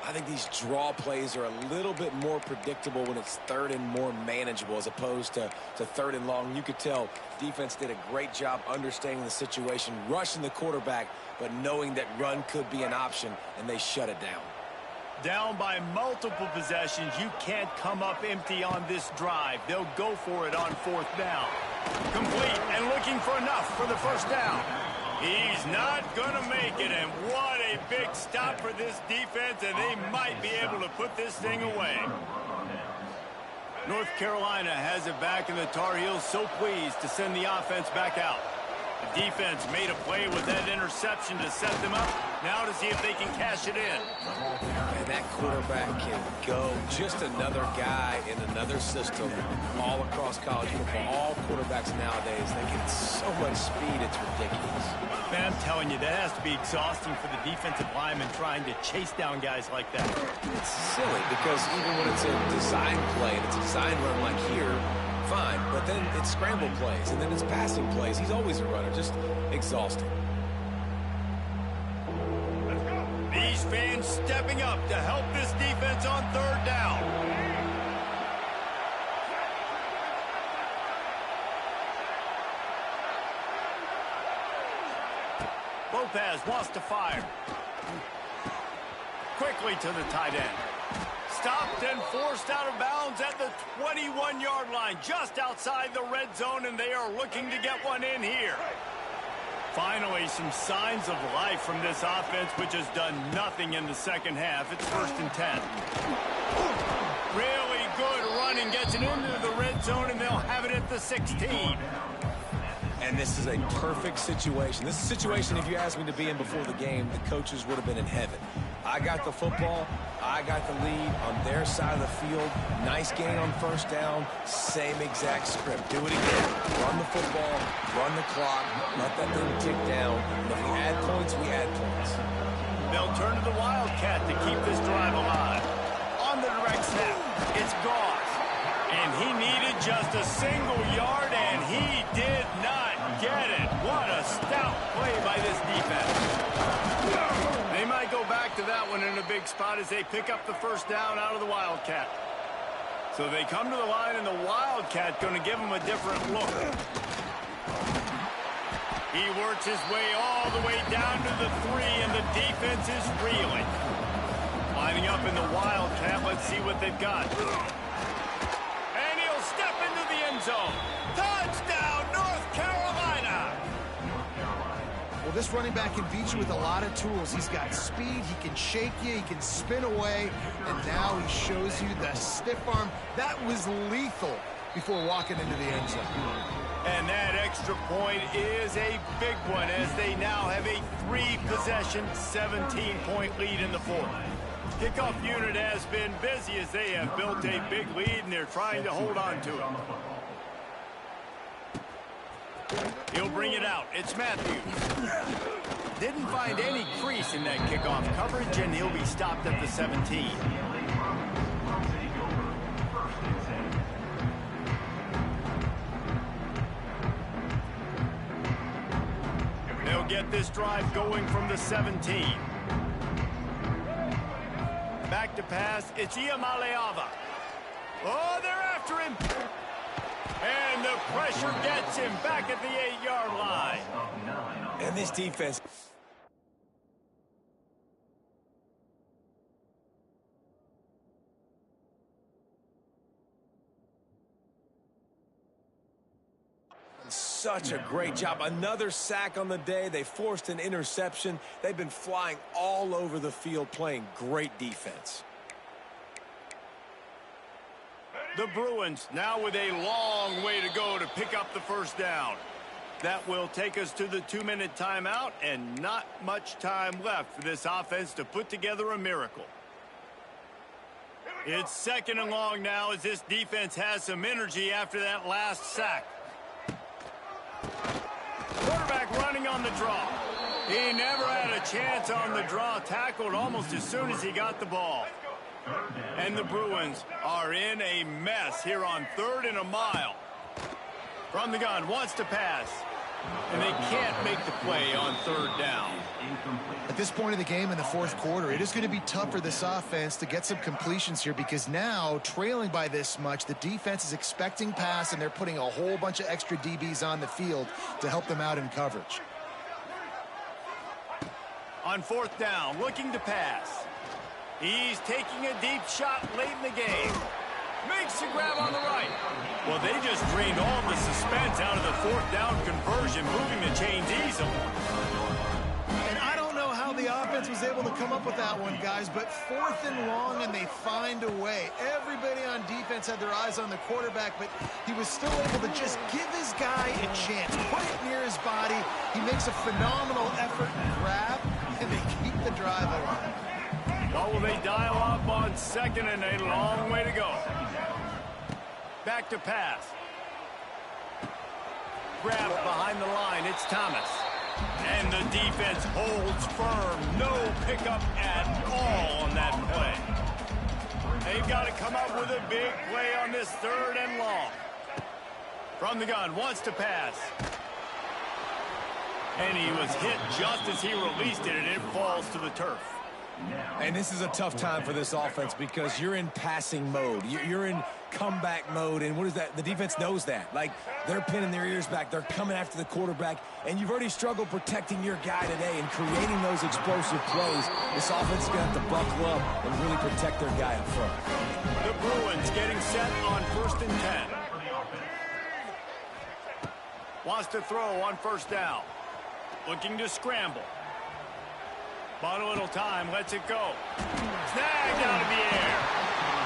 I think these draw plays are a little bit more predictable when it's third and more manageable as opposed to third and long. You could tell defense did a great job understanding the situation, rushing the quarterback, but knowing that run could be an option, and they shut it down. Down by multiple possessions, you can't come up empty on this drive. They'll go for it on fourth down. Complete and looking for enough for the first down. He's not going to make it, and what a big stop for this defense, and they might be able to put this thing away. North Carolina has it back, and the Tar Heels so pleased to send the offense back out. The defense made a play with that interception to set them up. Now to see if they can cash it in. And that quarterback can go. Just another guy in another system all across college football. All quarterbacks nowadays, they get so much speed, it's ridiculous. Man, I'm telling you, that has to be exhausting for the defensive lineman trying to chase down guys like that. It's silly because even when it's a design play and it's a design run like here, fine, but then it's scramble plays, and then it's passing plays. He's always a runner, just exhausting. These fans stepping up to help this defense on third down. Lopez wants to fire. Quickly to the tight end. Stopped and forced out of bounds at the 21-yard line, just outside the red zone, and they are looking to get one in here. Finally, some signs of life from this offense, which has done nothing in the second half. It's 1st and 10. Really good running, gets it into the red zone, and they'll have it at the 16. And this is a perfect situation. This is a situation, if you asked me to be in before the game, the coaches would have been in heaven. I got the football. I got the lead on their side of the field. Nice gain on first down. Same exact script. Do it again. Run the football. Run the clock. Let that thing tick down. And if we add points, we add points. They'll turn to the Wildcat to keep this drive alive. On the direct snap, it's Goss. And he needed just a single yard, and he did not get it. What a stout play by this defense. They might go back to that one in a big spot as they pick up the first down out of the Wildcat. So they come to the line, and the Wildcat going to give them a different look. He works his way all the way down to the 3, and the defense is reeling. Lining up in the Wildcat, let's see what they've got. And he'll step into the end zone. Touchdown, North Carolina! Well, this running back can beat you with a lot of tools. He's got speed, he can shake you, he can spin away, and now he shows you the stiff arm. That was lethal before walking into the end zone. And that extra point is a big one as they now have a 3-possession, 17-point lead in the fourth. Kickoff unit has been busy as they have built a big lead, and they're trying to hold on to it. He'll bring it out. It's Matthews. Didn't find any crease in that kickoff coverage, and he'll be stopped at the 17. They'll get this drive going from the 17. Back to pass, it's Iamaleava. Oh, they're after him. And the pressure gets him back at the 8-yard line. And this defense... Such a great job. Another sack on the day. They forced an interception. They've been flying all over the field playing great defense. The Bruins now with a long way to go to pick up the first down. That will take us to the 2-minute timeout, and not much time left for this offense to put together a miracle. It's 2nd and long now as this defense has some energy after that last sack. Quarterback running on the draw. He never had a chance on the draw, tackled almost as soon as he got the ball. And the Bruins are in a mess here on 3rd and a mile. From the gun, wants to pass. And they can't make the play on third down. At this point of the game in the fourth quarter, it is going to be tough for this offense to get some completions here because now, trailing by this much, the defense is expecting pass, and they're putting a whole bunch of extra DBs on the field to help them out in coverage. On fourth down, looking to pass. He's taking a deep shot late in the game. Makes the grab on the right. Well, they just drained all the suspense out of the fourth down conversion, moving the chains easily. And I don't know how the offense was able to come up with that one, guys, but fourth and long, and they find a way. Everybody on defense had their eyes on the quarterback, but he was still able to just give his guy a chance, put it near his body. He makes a phenomenal effort and grab, and they keep the drive alive. Well, will they dial up on second and a long way to go? Back to pass. Grab behind the line. It's Thomas. And the defense holds firm. No pickup at all on that play. They've got to come up with a big play on this third and long. From the gun, wants to pass. And he was hit just as he released it, and it falls to the turf. And this is a tough time for this offense because you're in passing mode. You're in comeback mode, and what is that? The defense knows that. Like, they're pinning their ears back. They're coming after the quarterback, and you've already struggled protecting your guy today and creating those explosive plays. This offense is going to have to buckle up and really protect their guy up front. The Bruins getting set on 1st and 10. Wants to throw on first down. Looking to scramble. Bought a little time, lets it go. Snagged out of the air.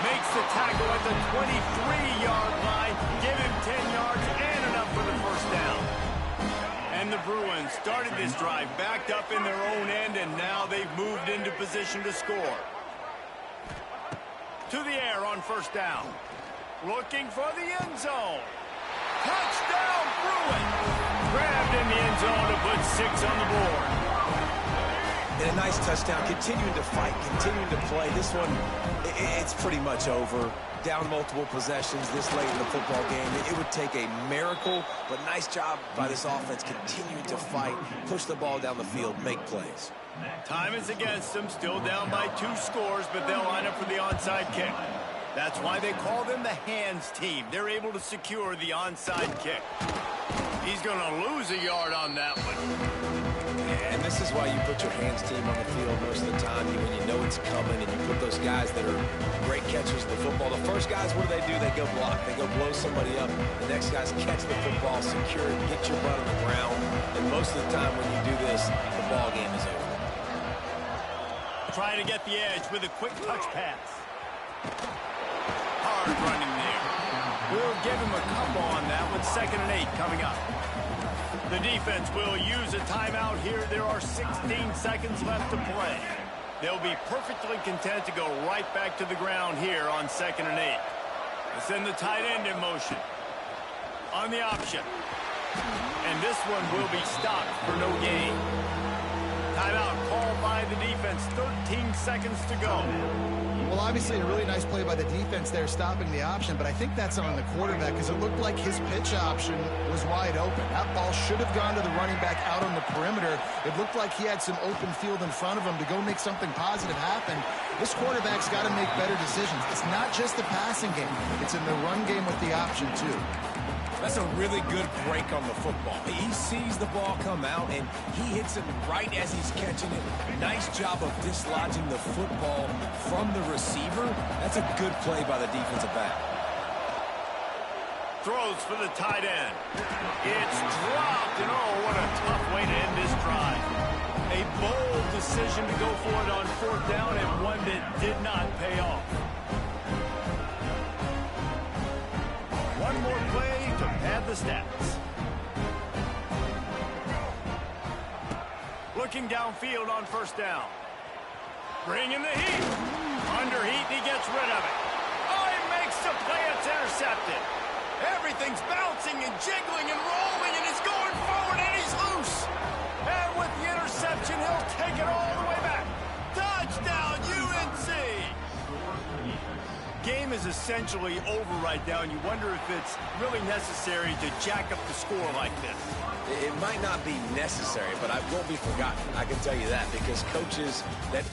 Makes the tackle at the 23-yard line. Give him 10 yards and enough for the first down. And the Bruins started this drive backed up in their own end, and now they've moved into position to score. To the air on first down. Looking for the end zone. Touchdown, Bruins! Grabbed in the end zone to put 6 on the board. And a nice touchdown, continuing to fight, continuing to play. This one, it's pretty much over. Down multiple possessions this late in the football game. It would take a miracle, but nice job by this offense continuing to fight, push the ball down the field, make plays. Time is against them, still down by 2 scores, but they'll line up for the onside kick. That's why they call them the hands team. They're able to secure the onside kick. He's going to lose a yard on that one. And this is why you put your hands team on the field most of the time when you know it's coming, and you put those guys that are great catchers of the football. The first guys, what do? They go block. They go blow somebody up. The next guys catch the football, secure it, get your butt on the ground. And most of the time when you do this, the ball game is over. Trying to get the edge with a quick touch pass. Hard running there. We'll give him a couple on that with 2nd and 8 coming up. The defense will use a timeout here. There are 16 seconds left to play. They'll be perfectly content to go right back to the ground here on 2nd and 8. They send the tight end in motion. On the option. And this one will be stopped for no gain. Timeout called by the defense. 13 seconds to go. Well, obviously a really nice play by the defense there, stopping the option, but I think that's on the quarterback because it looked like his pitch option was wide open. That ball should have gone to the running back out on the perimeter. It looked like he had some open field in front of him to go make something positive happen. This quarterback's got to make better decisions. It's not just the passing game. It's in the run game with the option, too. That's a really good break on the football. He sees the ball come out, and he hits it right as he's catching it. Nice job of dislodging the football from the receiver. That's a good play by the defensive back. Throws for the tight end. It's dropped, and oh, what a tough way to end this drive. A bold decision to go for it on 4th down, and one that did not pay off. One more play to pad the stats. Looking downfield on 1st down. Bringing the heat. Under heat, and he gets rid of it. Oh, he makes the play. It's intercepted. Everything's bouncing and jiggling and rolling, and he's going forward, and he's loose. And with the interception, he'll take it all the way back. Touchdown, UNC! Game is is essentially over right now, and you wonder if it's really necessary to jack up the score like this. It might not be necessary, but I won't be forgotten. I can tell you that, because coaches that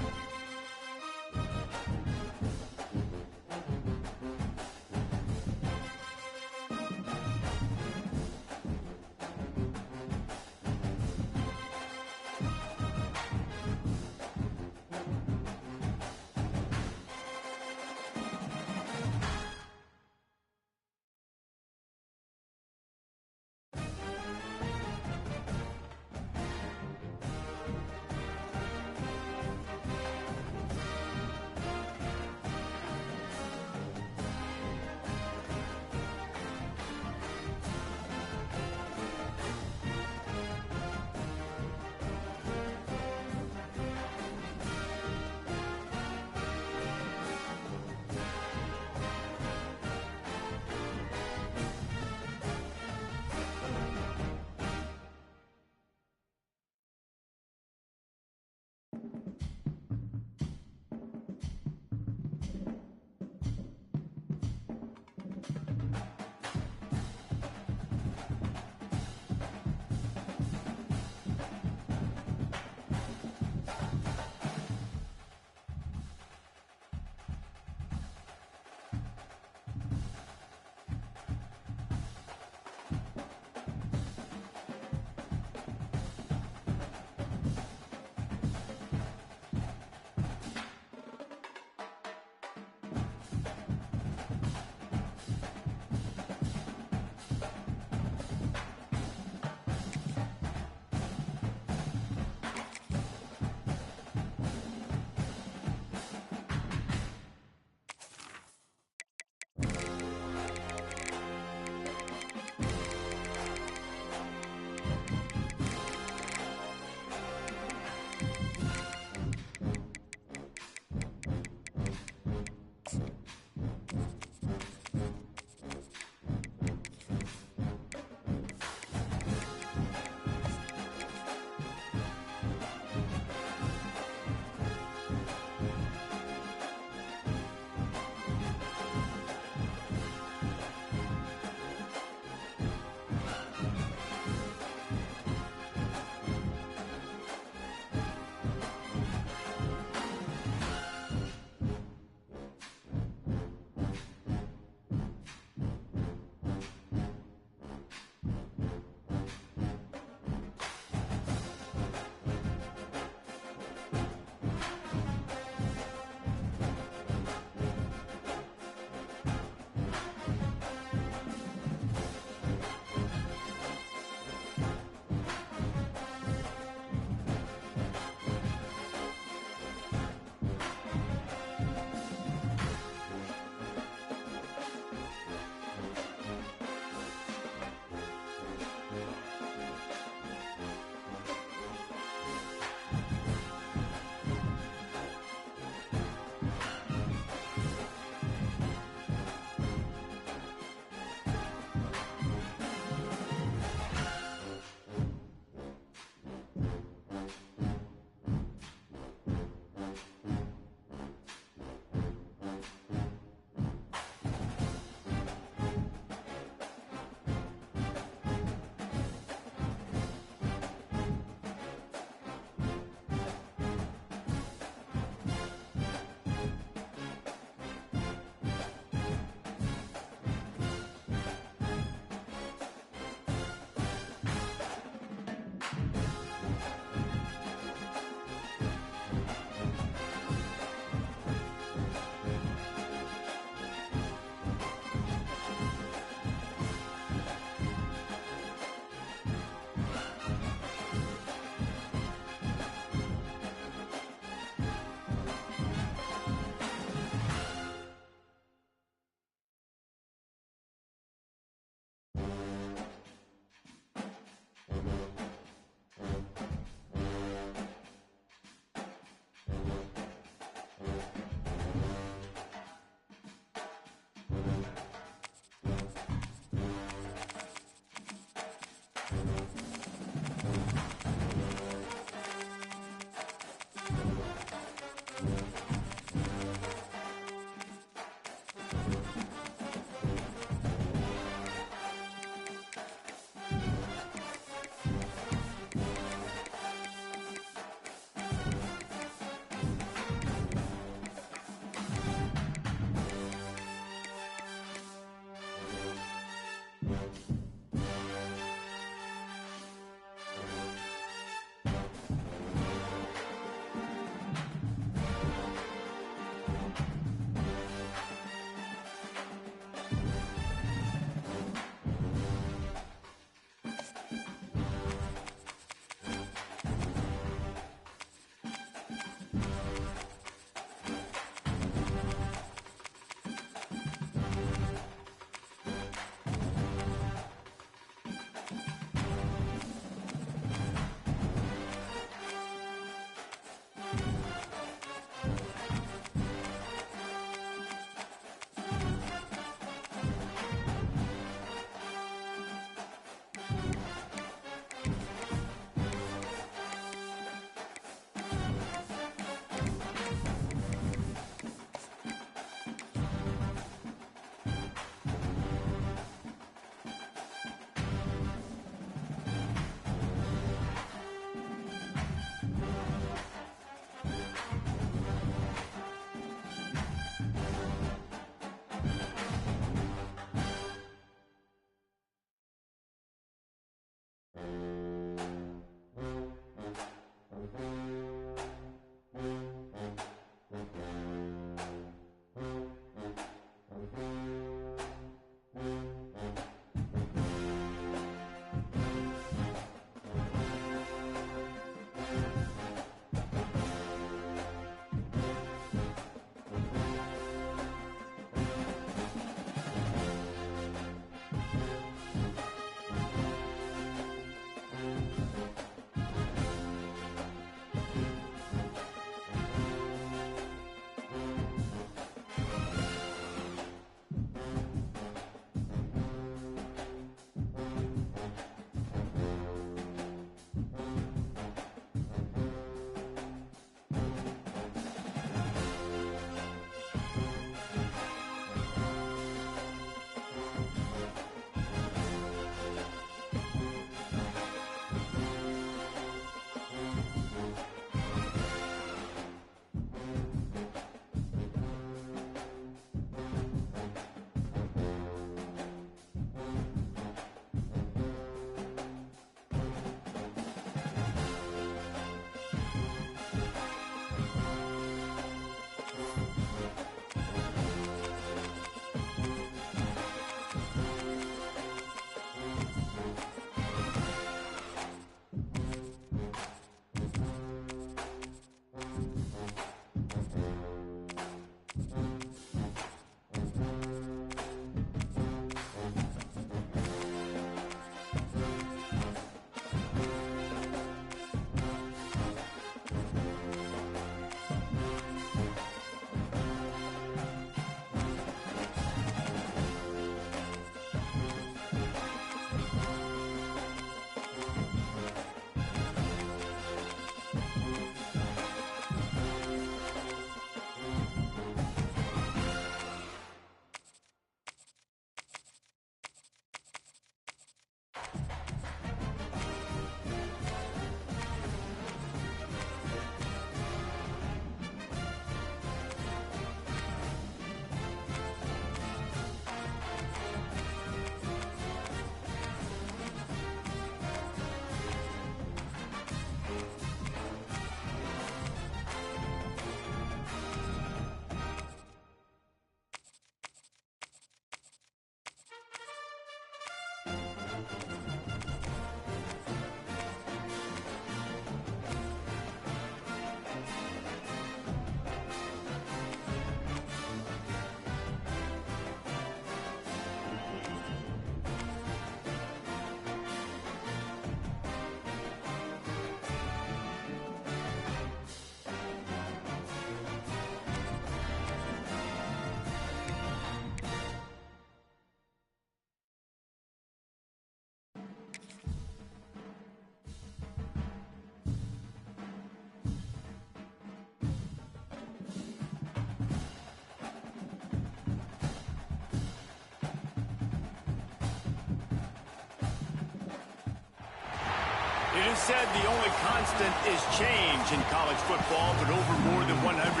It is said the only constant is change in college football, but over more than 150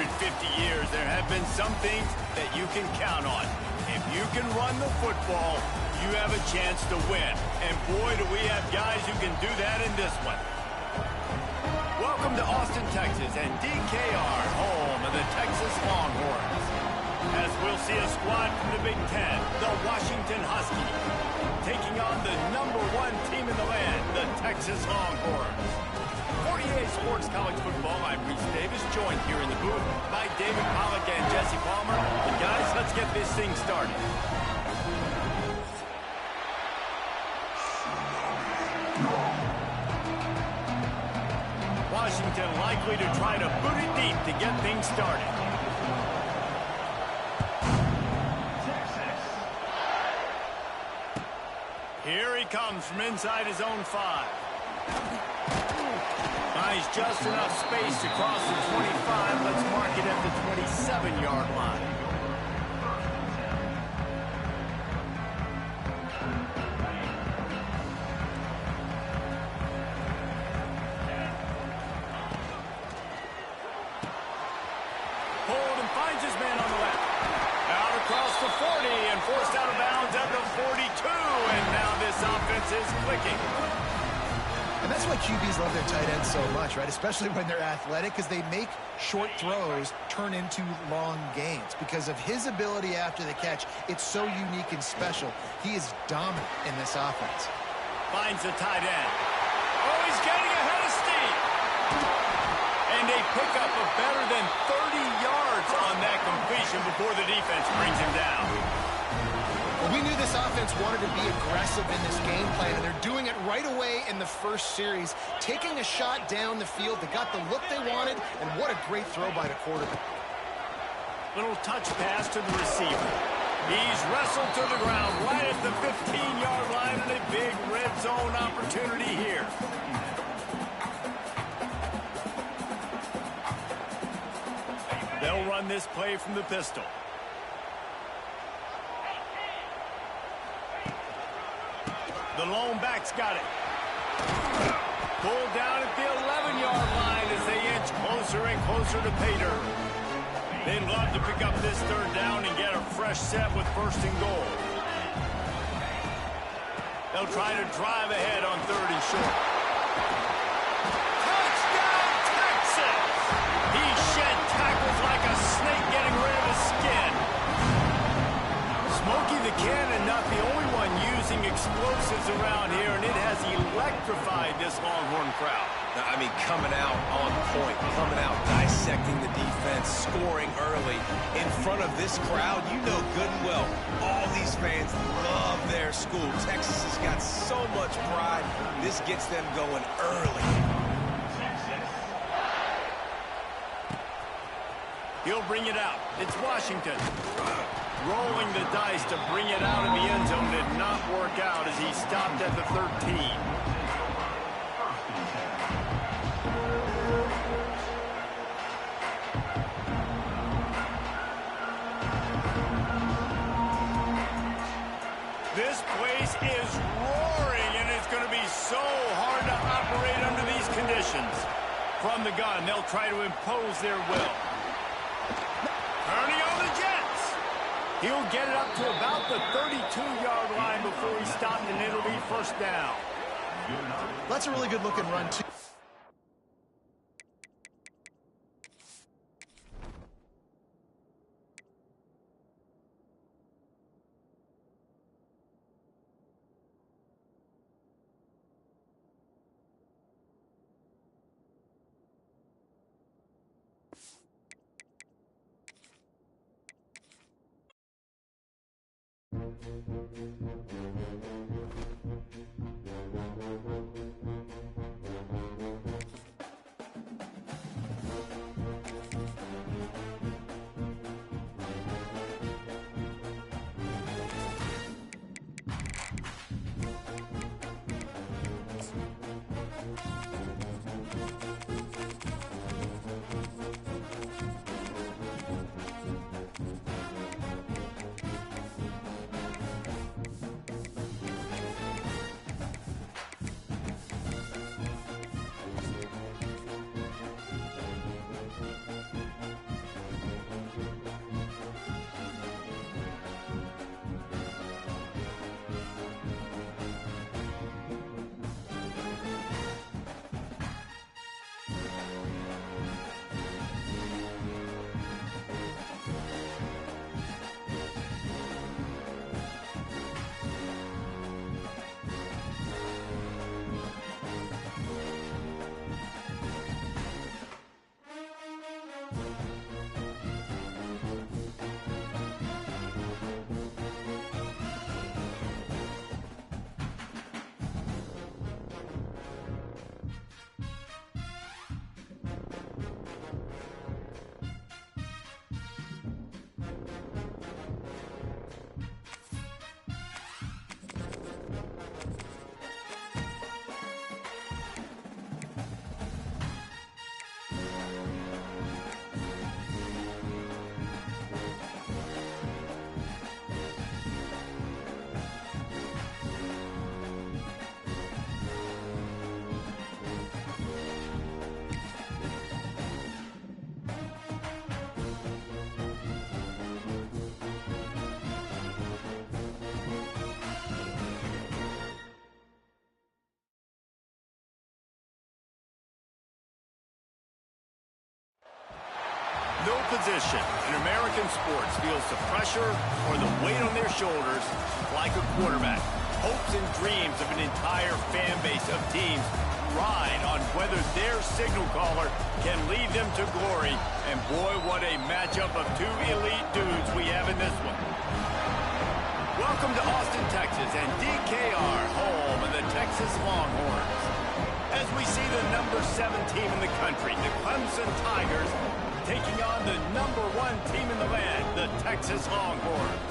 years, there have been some things that you can count on. If you can run the football, you have a chance to win. And boy, do we have guys who can do that in this one. Welcome to Austin, Texas, and DKR, home of the Texas Longhorns. As we'll see a squad from the Big Ten, the Washington Huskies, taking on the #1 team in the land, the Texas Longhorns. 48 Sports College Football, I'm Reese Davis, joined here in the booth by David Pollack and Jesse Palmer. And guys, let's get this thing started. Washington likely to try to boot it deep to get things started. Here he comes from inside his own 5. Buys just enough space across the 25. Let's mark it at the 27-yard line. Hold and finds his man on the left. Out across the 40 and forced out of bounds at the 42. And now this offense is clicking. And that's why QBs love their tight ends so much, right? Especially when they're athletic, because they make short throws turn into long gains. Because of his ability after the catch, it's so unique and special. He is dominant in this offense. Finds the tight end. Oh, he's getting ahead of steam. And they pick up a better than 30 yards on that completion before the defense brings him down. Well, we knew this offense wanted to be aggressive in this game plan, and they're doing it right away in the first series, taking a shot down the field. They got the look they wanted, and what a great throw by the quarterback. Little touch pass to the receiver. He's wrestled to the ground right at the 15-yard line, and a big red zone opportunity here. They'll run this play from the pistol. The lone back's got it. Pulled down at the 11-yard line as they inch closer and closer to pay dirt. They'd love to pick up this third down and get a fresh set with 1st and goal. They'll try to drive ahead on 3rd and short. Touchdown, Texas! He shed tackles like a snake getting rid of his skin. Smokey the Cannon, not the only one using explosives around here, and it has electrified this Longhorn crowd. I mean, coming out on point, coming out, dissecting the defense, scoring early. In front of this crowd, you know good and well, all these fans love their school. Texas has got so much pride. This gets them going early. He'll bring it out. It's Washington. Rolling the dice to bring it out of the end zone did not work out as he stopped at the 13. This place is roaring, and it's going to be so hard to operate under these conditions. From the gun, they'll try to impose their will. Turning on the Jets. He'll get it up to about the 32-yard line before he stopped, and it'll be 1st down. That's a really good-looking run, too. No position in American sports feels the pressure or the weight on their shoulders like a quarterback. Hopes and dreams of an entire fan base of teams ride on whether their signal caller can lead them to glory. And boy, what a matchup of two elite dudes we have in this one. Welcome to Austin, Texas, and DKR, home of the Texas Longhorns. As we see the number 7 team in the country, the Clemson Tigers, taking on the number 1 team in the land, the Texas Longhorns.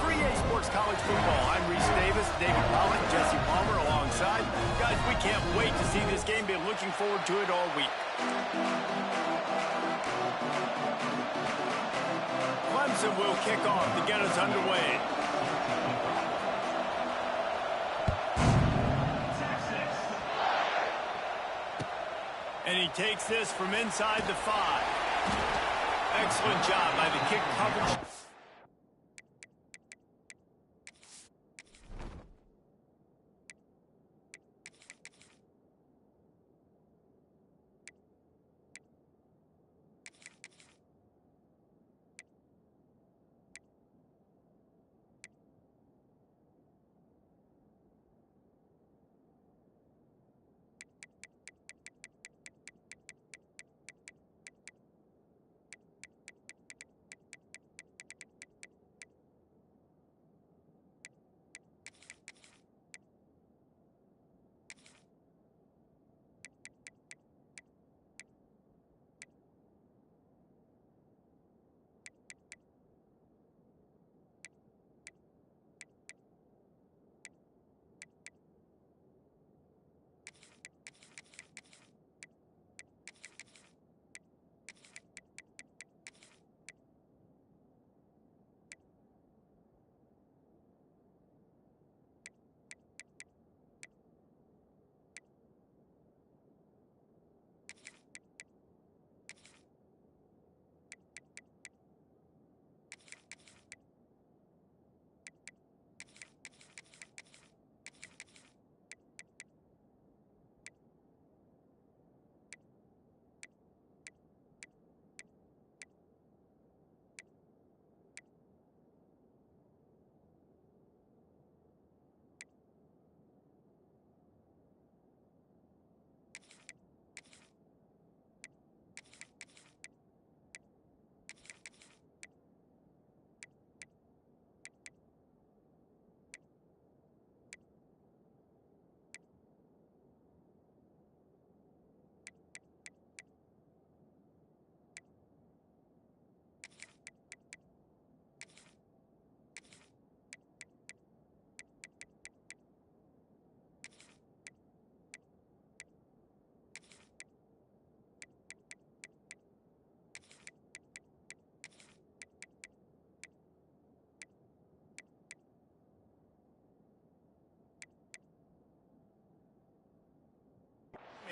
For EA Sports College Football, I'm Reese Davis, David Pollock, Jesse Palmer alongside. Guys, we can't wait to see this game. Been looking forward to it all week. Clemson will kick off to get us underway. And he takes this from inside the 5. Excellent job by the kick coverage.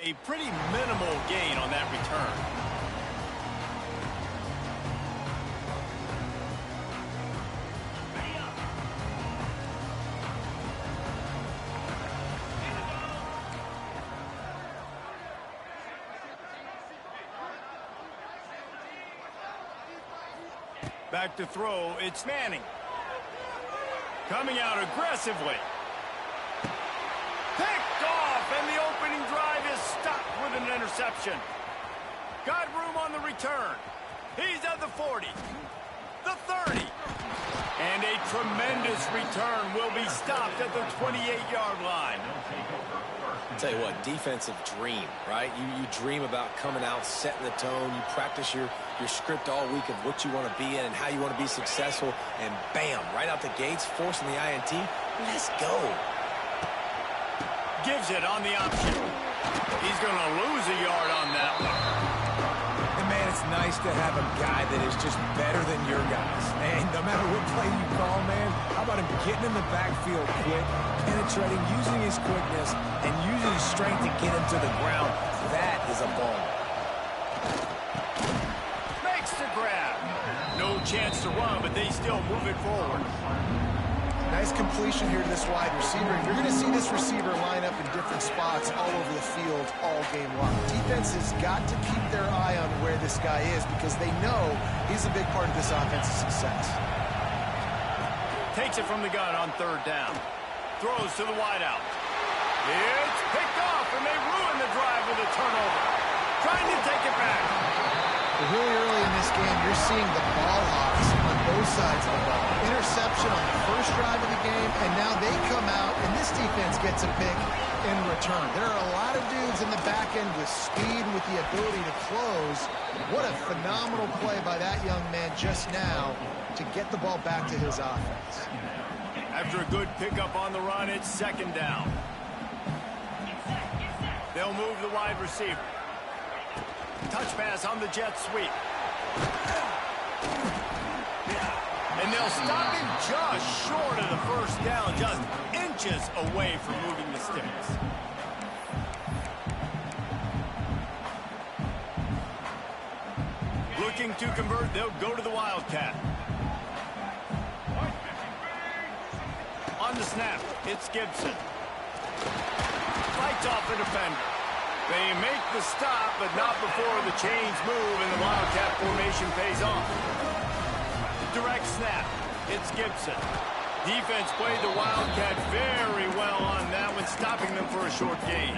A pretty minimal gain on that return. Back to throw, it's Manning. Coming out aggressively. Picked off, and the opening drive is stopped with an interception. Got room on the return. He's at the 40, the 30. And a tremendous return will be stopped at the 28-yard line. Tell you what, defensive dream, right? You dream about coming out, setting the tone. You practice your script all week of what you want to be in and how you want to be successful. And bam, right out the gates, forcing the INT. Let's go. Gives it on the option. He's going to lose a yard on that one. And man, it's nice to have a guy that is just better than your guys. And no matter what play you call, man, how about him getting in the backfield quick, penetrating, using his quickness, and using his strength to get him to the ground. That is a ball. Makes the grab. No chance to run, but they still move it forward. Nice completion here to this wide receiver. You're going to see this receiver line up in different spots all over the field all game long. Defense has got to keep their eye on where this guy is because they know he's a big part of this offense's success. Takes it from the gun on third down. Throws to the wideout. It's picked off, and they ruin the drive with a turnover. Trying to take it back. Really early in this game, you're seeing the ball hawks on both sides of the ball. Interception on the first drive of the game, and now they come out, and this defense gets a pick in return. There are a lot of dudes in the back end with speed and with the ability to close. What a phenomenal play by that young man just now to get the ball back to his offense. After a good pickup on the run, it's second down. They'll move the wide receiver. Touch pass on the jet sweep. And they'll stop him just short of the first down, just inches away from moving the sticks. Looking to convert, they'll go to the Wildcat. On the snap, it's Gibson. Fights off the defender. They make the stop, but not before the chains move and the Wildcat formation pays off. Direct snap. It's Gibson. Defense played the Wildcat very well on that one, stopping them for a short gain.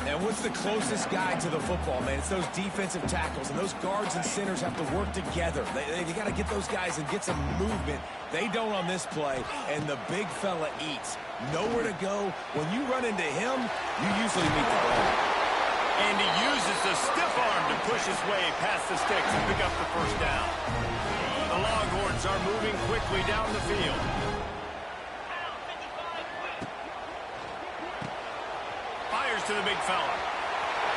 And what's the closest guy to the football, man? It's those defensive tackles, and those guards and centers have to work together. They got to get those guys and get some movement. They don't on this play, and the big fella eats. Nowhere to go. When you run into him, you usually meet the ball. And he uses the stiff arm to push his way past the sticks and pick up the first down. The Longhorns are moving quickly down the field. Fires to the big fella.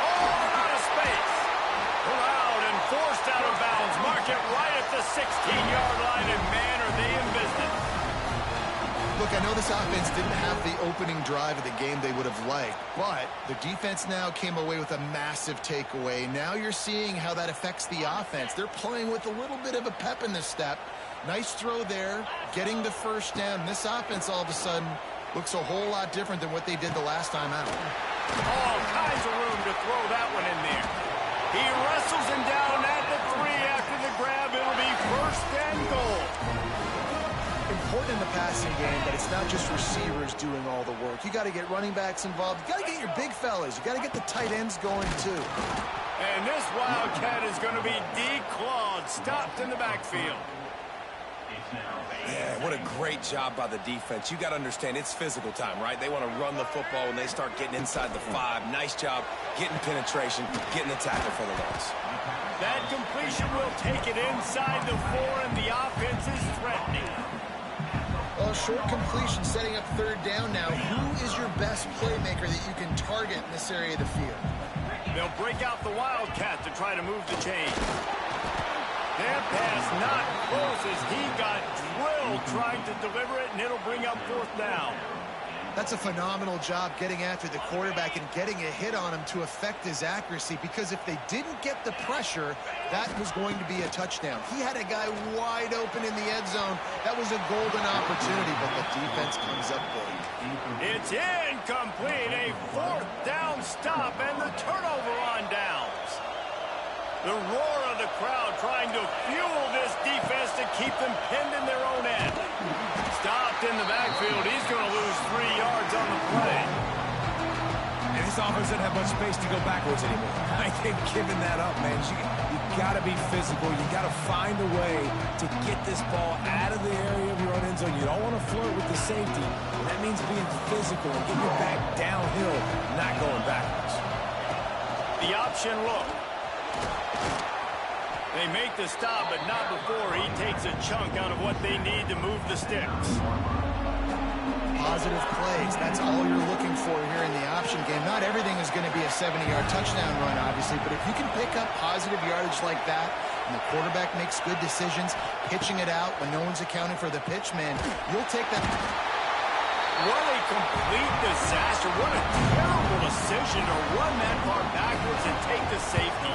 Oh, out of space. Allowed and forced out of bounds. Mark it right at the 16-yard line, and man, are they in business. Look, I know this offense didn't have the opening drive of the game they would have liked, but the defense now came away with a massive takeaway. Now you're seeing how that affects the offense. They're playing with a little bit of a pep in the step. Nice throw there, getting the first down. This offense all of a sudden looks a whole lot different than what they did the last time out. All kinds of room to throw that one in there. He wrestles him down at the 3 after the grab. It'll be first and goal. Important in the passing game, but it's not just receivers doing all the work. You got to get running backs involved. You got to get your big fellas. You got to get the tight ends going too. And this Wildcat is going to be declawed, stopped in the backfield. Yeah, what a great job by the defense. You got to understand, it's physical time, right? They want to run the football when they start getting inside the 5. Nice job getting penetration, getting the tackle for the loss. That completion will take it inside the 4, and the offense is threatening. Well, short completion setting up third down now. Who is your best playmaker that you can target in this area of the field? They'll break out the Wildcat to try to move the chains. That pass not close as he got drilled trying to deliver it, and it'll bring up fourth down. That's a phenomenal job getting after the quarterback and getting a hit on him to affect his accuracy, because if they didn't get the pressure, that was going to be a touchdown. He had a guy wide open in the end zone. That was a golden opportunity, but the defense comes up big. It's incomplete. A fourth down stop and the turnover on downs. The roar of the crowd trying to fuel this defense to keep them pinned in their own end. Stopped in the backfield. He's going to lose 3 yards on the play. And this offense doesn't have much space to go backwards anymore. I ain't giving that up, man. You got to be physical. You got to find a way to get this ball out of the area of your own end zone. You don't want to flirt with the safety. And that means being physical and getting it back downhill, not going backwards. The option look. They make the stop, but not before he takes a chunk out of what they need to move the sticks. Positive plays, that's all you're looking for here in the option game. Not everything is going to be a 70-yard touchdown run, obviously, but if you can pick up positive yardage like that, and the quarterback makes good decisions, pitching it out when no one's accounting for the pitch, man, you'll take that. What a complete disaster. What a terrible decision to run that far backwards and take the safety.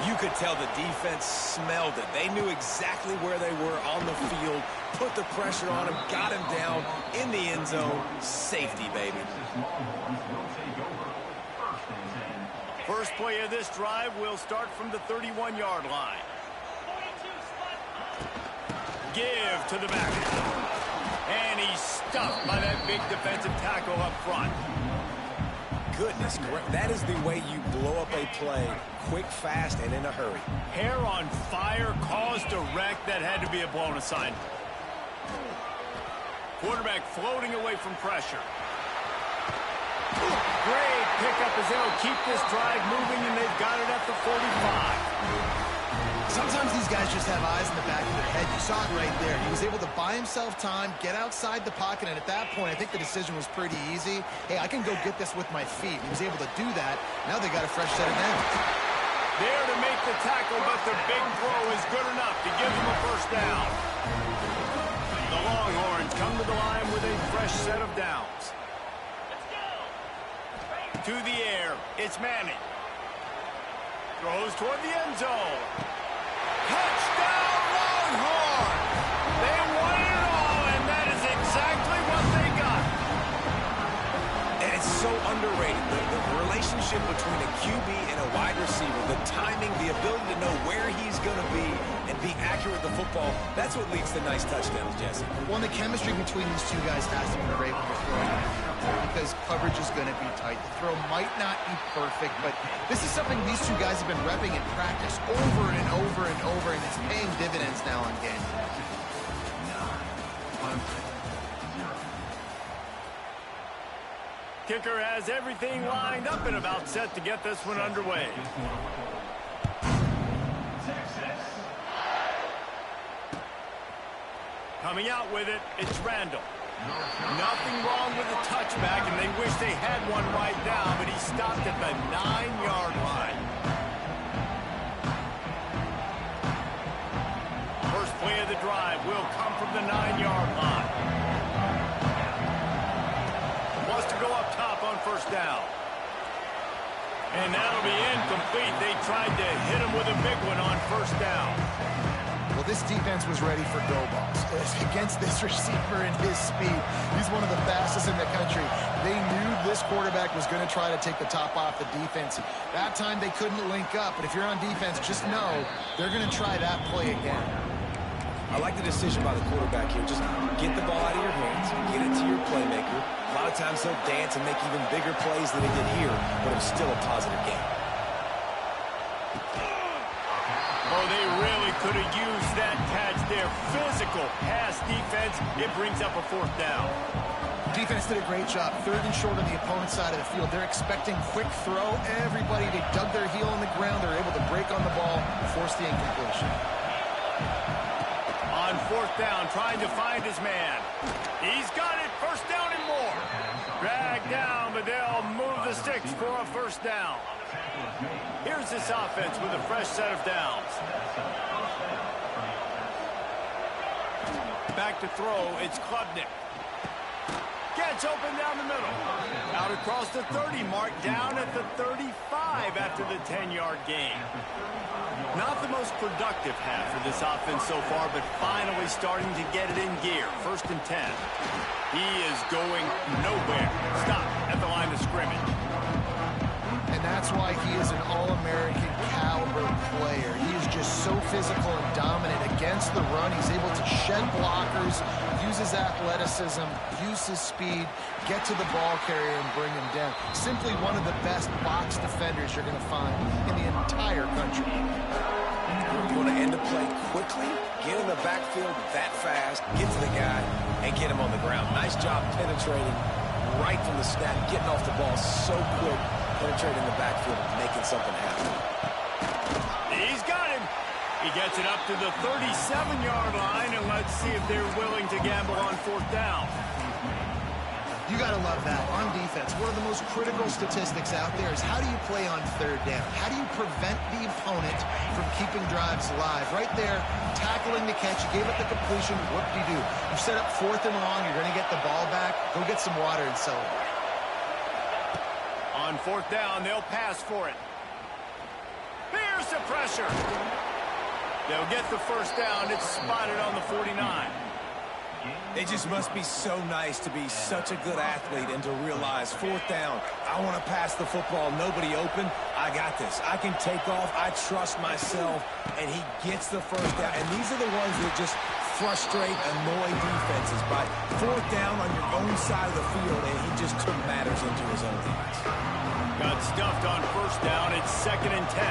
You could tell the defense smelled it. They knew exactly where they were on the field, put the pressure on him, got him down in the end zone. Safety, baby. First play of this drive will start from the 31-yard line. Give to the back. And he's stuffed by that big defensive tackle up front. Goodness, that is the way you blow up a play, quick, fast, and in a hurry. Hair on fire, caused a wreck. That had to be a blown aside. Quarterback floating away from pressure. Great pickup as they'll keep this drive moving, and they've got it at the 45. Sometimes these guys just have eyes in the back of their head. You saw it right there. He was able to buy himself time, get outside the pocket, and at that point, I think the decision was pretty easy. Hey, I can go get this with my feet. He was able to do that. Now they got a fresh set of downs. There to make the tackle, but the big throw is good enough to give them a first down. The Longhorns come to the line with a fresh set of downs. To the air, it's Manning. Throws toward the end zone. Touchdown, Longhorns! They won it all, and that is exactly what they got. And it's so underrated. The relationship between a QB and a wide receiver, the timing, the ability to know where he's going to be and be accurate with the football, that's what leads to nice touchdowns, Jesse. Well, the chemistry between these two guys has to be great when you're throwing, because coverage is going to be tight. The throw might not be perfect, but this is something these two guys have been repping in practice over and over and over, and it's paying dividends now on game. Kicker has everything lined up and about set to get this one underway. Coming out with it, it's Randall. Nothing wrong with the touchback, and they wish they had one right now, but he stopped at the 9-yard line. First play of the drive will come from the 9-yard line. Wants to go up top on first down. And that'll be incomplete. They tried to hit him with a big one on first down. Well, this defense was ready for go balls. Against this receiver and his speed, he's one of the fastest in the country. They knew this quarterback was going to try to take the top off the defense. That time they couldn't link up, but if you're on defense, just know they're going to try that play again. I like the decision by the quarterback here. Just get the ball out of your hands, get it to your playmaker. A lot of times he'll dance and make even bigger plays than he did here, but it was still a positive game. Oh, they really could have used that catch there. Physical pass defense. It brings up a fourth down. Defense did a great job. Third and short on the opponent's side of the field. They're expecting quick throw. Everybody, they dug their heel in the ground. They're able to break on the ball and force the incompletion. On fourth down, trying to find his man. He's got it. First down and more. Dragged down, but they'll move the sticks for a first down. Here's this offense with a fresh set of downs. Back to throw, it's Klubnik. Gets It's open down the middle. Out across the 30 mark, down at the 35 after the 10-yard gain. Not the most productive half for this offense so far, but finally starting to get it in gear. 1st and 10. He is going nowhere. Stop at the line of scrimmage. And that's why he is an All-American caliber player. He is just so physical and dominant against the run. He's able to shed blockers, use his athleticism, use his speed, get to the ball carrier and bring him down. Simply one of the best box defenders you're going to find in the entire country. You want to end a play quickly, get in the backfield that fast, get to the guy, and get him on the ground. Nice job penetrating right from the snap, getting off the ball so quick, penetrating the backfield, making something happen. He's got him. He gets it up to the 37-yard line, and let's see if they're willing to gamble on 4th down. You got to love that. On defense, one of the most critical statistics out there is how do you play on 3rd down? How do you prevent the opponent from keeping drives alive? Right there, tackling the catch, you gave it the completion, what do? You set up 4th and long, you're going to get the ball back, go get some water and celebrate. On 4th down, they'll pass for it. Here's the pressure. They'll get the 1st down. It's spotted on the 49. It just must be so nice to be such a good athlete and to realize 4th down, I want to pass the football, nobody open, I got this. I can take off, I trust myself, and he gets the 1st down. And these are the ones that just frustrate, annoy defenses by 4th down on your own side of the field, and he just took matters into his own hands. Got stuffed on 1st down. It's 2nd and 10.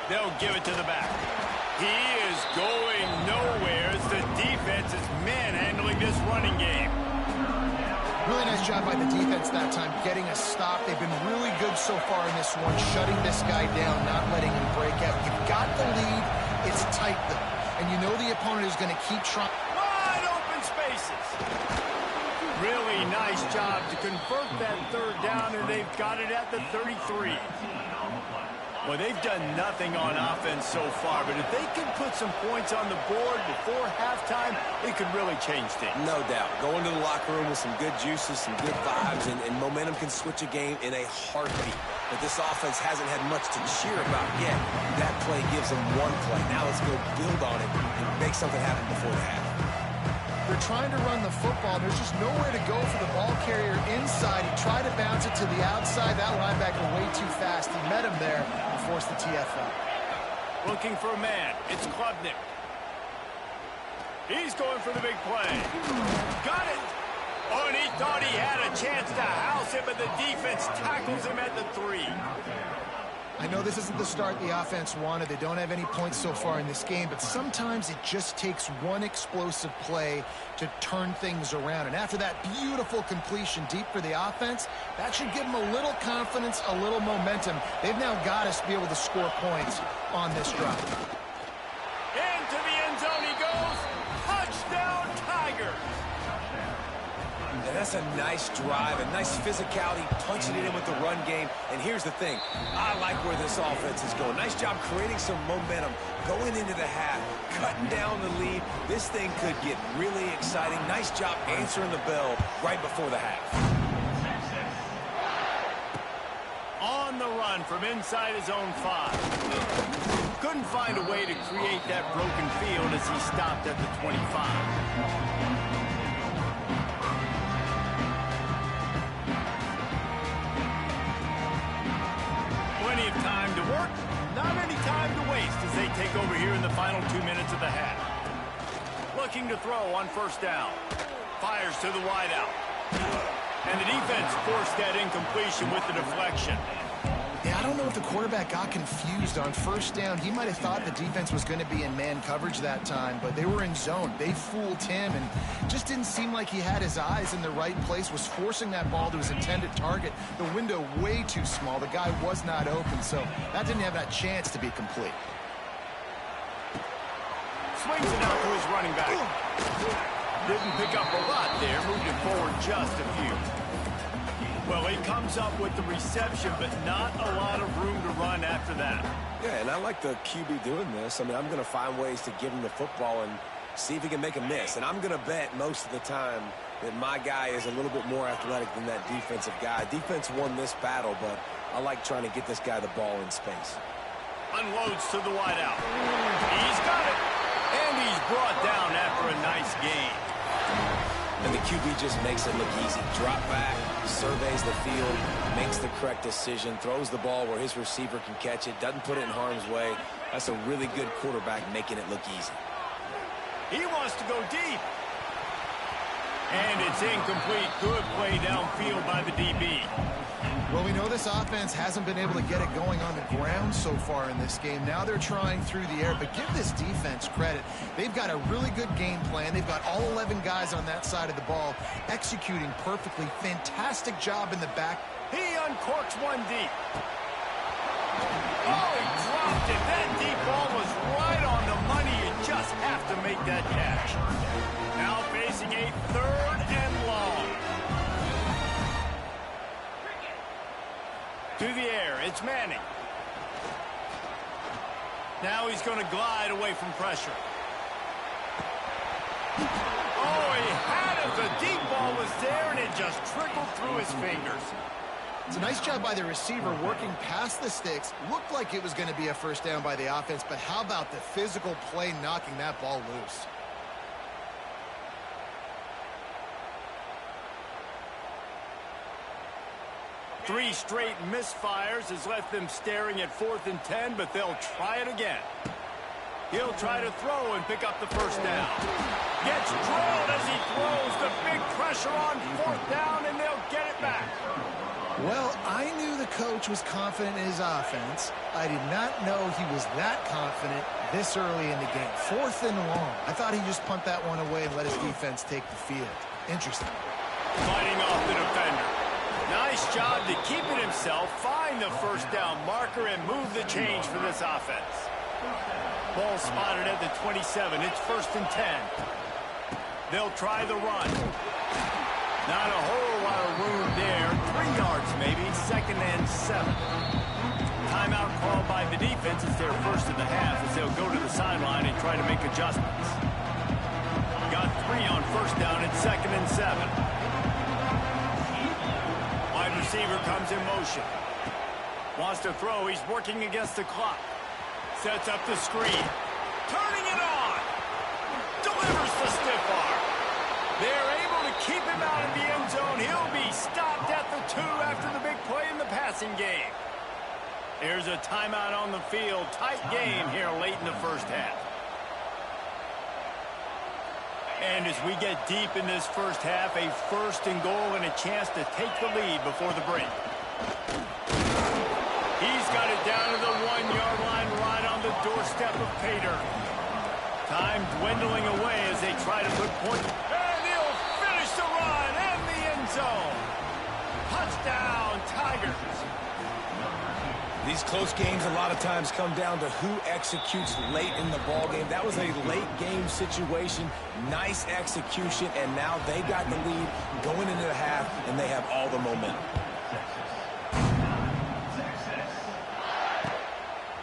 They'll give it to the back. He is going nowhere as the defense is manhandling this running game. Really nice job by the defense that time, getting a stop. They've been really good so far in this one, shutting this guy down, not letting him break out. You've got the lead. It's tight, though. And you know the opponent is going to keep trying. Wide open spaces. Really nice job to convert that 3rd down, and they've got it at the 33. Well, they've done nothing on offense so far, but if they can put some points on the board before halftime, it could really change things. No doubt. Go into the locker room with some good juices, some good vibes, and momentum can switch a game in a heartbeat. But this offense hasn't had much to cheer about yet. That play gives them one play. Now let's go build on it and make something happen before the half. They're trying to run the football. There's just nowhere to go for the ball carrier inside. He tried to bounce it to the outside. That linebacker way too fast. He met him there and forced the TFL. Looking for a man. It's Klubnik. He's going for the big play. Got it. Oh, and he thought he had a chance to house him, but the defense tackles him at the 3. I know this isn't the start the offense wanted. They don't have any points so far in this game, but sometimes it just takes one explosive play to turn things around. And after that beautiful completion deep for the offense, that should give them a little confidence, a little momentum. They've now got us to be able to score points on this drive. Into the end zone he goes. Touchdown, Tigers. And that's a nice drive, a nice physicality, punching it in with the run game. And here's the thing. I like where this offense is going. Nice job creating some momentum, going into the half, cutting down the lead. This thing could get really exciting. Nice job answering the bell right before the half. On the run from inside his own 5. Couldn't find a way to create that broken field as he stopped at the 25. Plenty of time to work, not any time to waste as they take over here in the final 2 minutes of the half. Looking to throw on 1st down. Fires to the wideout. And the defense forced that incompletion with the deflection. Yeah, I don't know if the quarterback got confused on 1st down. He might have thought the defense was going to be in man coverage that time, but they were in zone. They fooled him and just didn't seem like he had his eyes in the right place, was forcing that ball to his intended target. The window way too small. The guy was not open, so that didn't have that chance to be complete. Swings it out to his running back. Didn't pick up a lot there, moved it forward just a few. Well, he comes up with the reception, but not a lot of room to run after that. Yeah, and I like the QB doing this. I mean, I'm going to find ways to give him the football and see if he can make a miss. And I'm going to bet most of the time that my guy is a little bit more athletic than that defensive guy. Defense won this battle, but I like trying to get this guy the ball in space. Unloads to the wideout. He's got it. And he's brought down after a nice gain. And the QB just makes it look easy. Drop back, surveys the field, makes the correct decision, throws the ball where his receiver can catch it, doesn't put it in harm's way. That's a really good quarterback making it look easy. He wants to go deep. And it's incomplete. Good play downfield by the DB. Well, we know this offense hasn't been able to get it going on the ground so far in this game. Now they're trying through the air, but give this defense credit. They've got a really good game plan. They've got all 11 guys on that side of the ball executing perfectly. Fantastic job in the back. He uncorks one deep. Oh, he dropped it. That deep ball was right on the money. You just have to make that catch. Now facing a 3rd and long. To the air, it's Manning. Now he's going to glide away from pressure. Oh, he had it. The deep ball was there, and it just trickled through his fingers. It's a nice job by the receiver working past the sticks. Looked like it was going to be a first down by the offense, but how about the physical play knocking that ball loose? Three straight misfires has left them staring at 4th and 10, but they'll try it again. He'll try to throw and pick up the first down. Gets drilled as he throws. The big pressure on 4th down, and they'll get it back. Well, I knew the coach was confident in his offense. I did not know he was that confident this early in the game. 4th and long. I thought he'd just punt that one away and let his defense take the field. Interesting. Fighting off the defender. Nice job to keep it himself, find the first down marker, and move the change for this offense. Ball spotted at the 27. It's 1st and 10. They'll try the run. Not a whole lot of room there. 3 yards maybe. 2nd and 7. Timeout called by the defense. It's their first of the half as they'll go to the sideline and try to make adjustments. Got 3 on 1st down. It's 2nd and 7. Receiver comes in motion. Wants to throw. He's working against the clock. Sets up the screen. Turning it on. Delivers the stiff arm. They're able to keep him out of the end zone. He'll be stopped at the 2 after the big play in the passing game. There's a timeout on the field. Tight game here late in the first half. And as we get deep in this first half, a 1st and goal and a chance to take the lead before the break. He's got it down to the 1-yard line right on the doorstep of Pater. Time dwindling away as they try to put points. And he'll finish the run and the end zone. Touchdown, Tigers. These close games a lot of times come down to who executes late in the ball game. That was a late game situation. Nice execution, and now they got the lead going into the half, and they have all the momentum.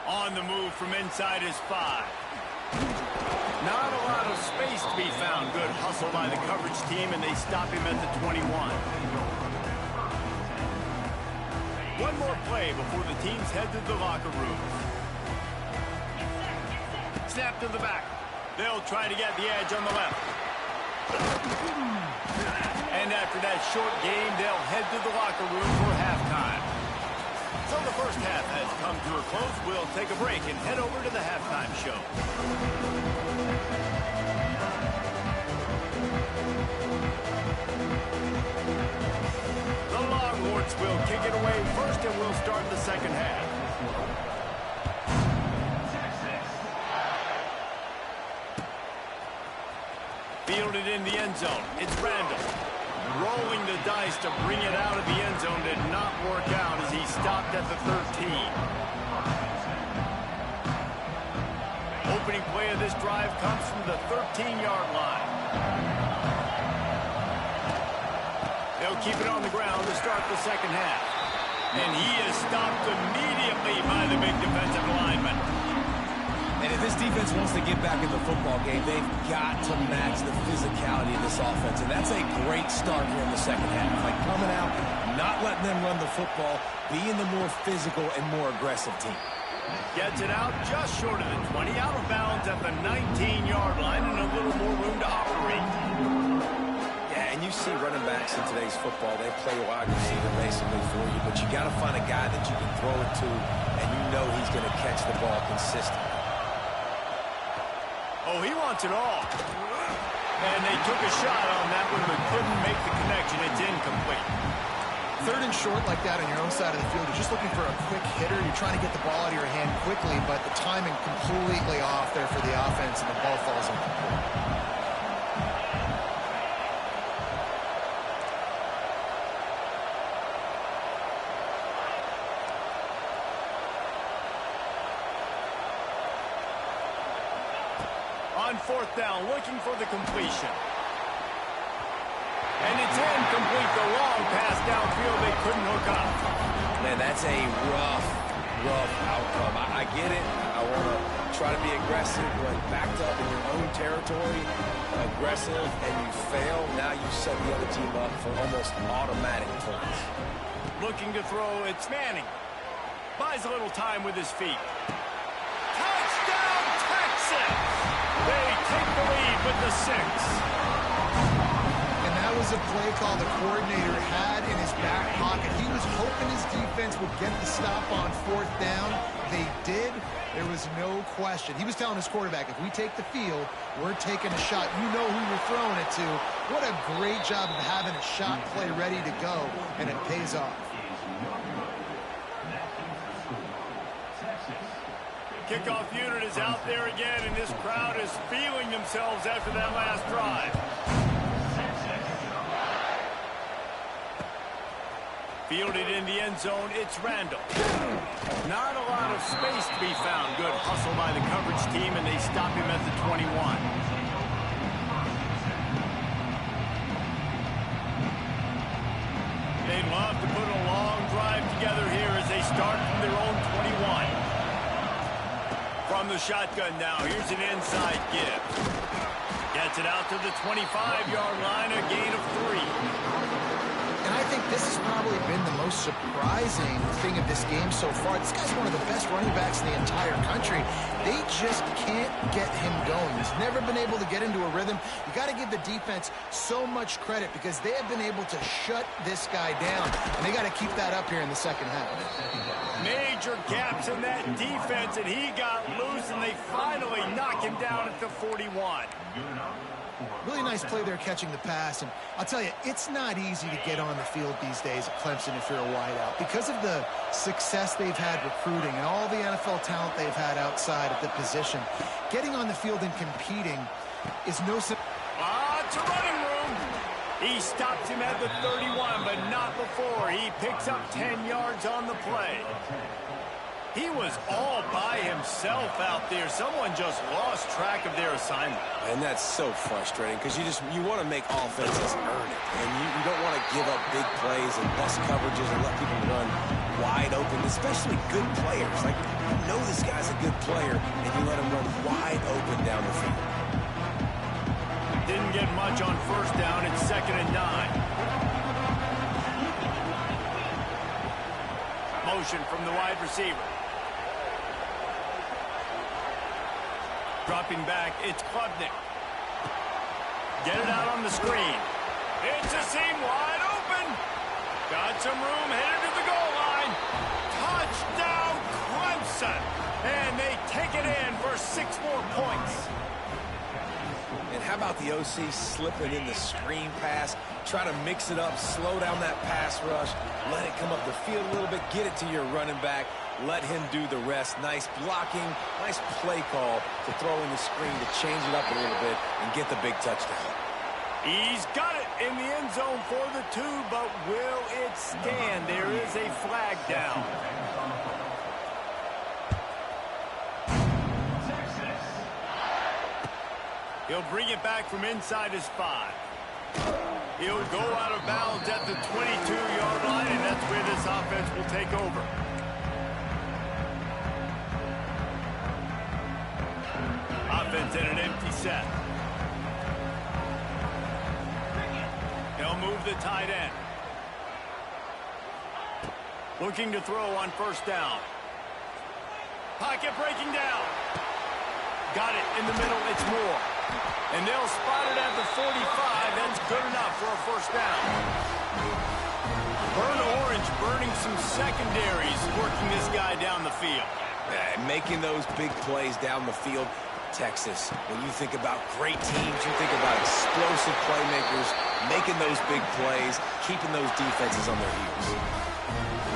On the move from inside his 5. Not a lot of space to be found. Good hustle by the coverage team, and they stop him at the 21. One more play before the teams head to the locker room. Snap to the back. They'll try to get the edge on the left. And after that short game, they'll head to the locker room for halftime. So the first half has come to a close. We'll take a break and head over to the halftime show. The Longhorns will kick it away first, and we'll start the second half. Fielded in the end zone. It's Randall. Rolling the dice to bring it out of the end zone did not work out as he stopped at the 13. Opening play of this drive comes from the 13-yard line. They'll keep it on the ground to start the second half. And he is stopped immediately by the big defensive lineman. And if this defense wants to get back in the football game, they've got to match the physicality of this offense. And that's a great start here in the second half. Like coming out, not letting them run the football, being the more physical and more aggressive team. Gets it out just short of the 20, out of bounds at the 19-yard line, and a little more room to operate. Yeah, and you see running backs in today's football, they play wide receiver basically for you, but you got to find a guy that you can throw it to, and you know he's going to catch the ball consistently. Oh, he wants it all. And they took a shot on that one, but couldn't make the connection. It's incomplete. Third and short like that on your own side of the field, you're just looking for a quick hitter. You're trying to get the ball out of your hand quickly, but the timing completely off there for the offense, and the ball falls incomplete. On fourth down, looking for the completion. And it's incomplete. The long pass downfield, they couldn't hook up. Man, that's a rough outcome. I get it. I want to try to be aggressive, but backed up in your own territory, aggressive, and you fail. Now you set the other team up for almost automatic points. Looking to throw, it's Manning. Buys a little time with his feet. Touchdown, Texas! They take the lead with the 6. That was a play call the coordinator had in his back pocket. He was hoping his defense would get the stop on fourth down. They did. There was no question. He was telling his quarterback, if we take the field, we're taking a shot. You know who you're throwing it to. What a great job of having a shot play ready to go, and it pays off. Kickoff unit is out there again, and this crowd is feeling themselves after that last drive. Fielded in the end zone, it's Randall. Not a lot of space to be found. Good hustle by the coverage team, and they stop him at the 21. They'd love to put a long drive together here as they start from their own 21. From the shotgun now, here's an inside give. Gets it out to the 25-yard line, a gain of 3. And I think this has probably been the most surprising thing of this game so far. This guy's one of the best running backs in the entire country. They just can't get him going. He's never been able to get into a rhythm. You got to give the defense so much credit because they have been able to shut this guy down. And they got to keep that up here in the second half. Major gaps in that defense, and he got loose, and they finally knock him down at the 41. Really nice play there catching the pass. And I'll tell you, it's not easy to get on the field these days at Clemson if you're a wideout. Because of the success they've had recruiting and all the NFL talent they've had outside of the position, getting on the field and competing is no... It's a running room. He stops him at the 31, but not before. He picks up 10 yards on the play. He was all by himself out there. Someone just lost track of their assignment. And that's so frustrating because you want to make offenses earn it. And you don't want to give up big plays and bust coverages and let people run wide open, especially good players. Like, you know this guy's a good player, and you let him run wide open down the field. Didn't get much on first down. It's 2nd and 9. Motion from the wide receiver. Dropping back, it's Klubnik. Get it out on the screen. It's a seam wide open. Got some room, headed to the goal line. Touchdown, Clemson. And they take it in for 6 more points. And how about the OC slipping in the screen pass? Try to mix it up, slow down that pass rush, let it come up the field a little bit, get it to your running back, let him do the rest. Nice blocking, nice play call to throw in the screen to change it up a little bit and get the big touchdown. He's got it in the end zone for the 2, but will it stand? There is a flag down. He'll bring it back from inside his 5. He'll go out of bounds at the 22-yard line, and that's where this offense will take over. defense in an empty set. He'll move the tight end. Looking to throw on first down. Pocket breaking down. Got it in the middle. It's Moore. And they'll spot it at the 45. That's good enough for a first down. Burn Orange burning some secondaries, working this guy down the field. Making those big plays down the field. Texas, when you think about great teams, you think about explosive playmakers, making those big plays, keeping those defenses on their heels.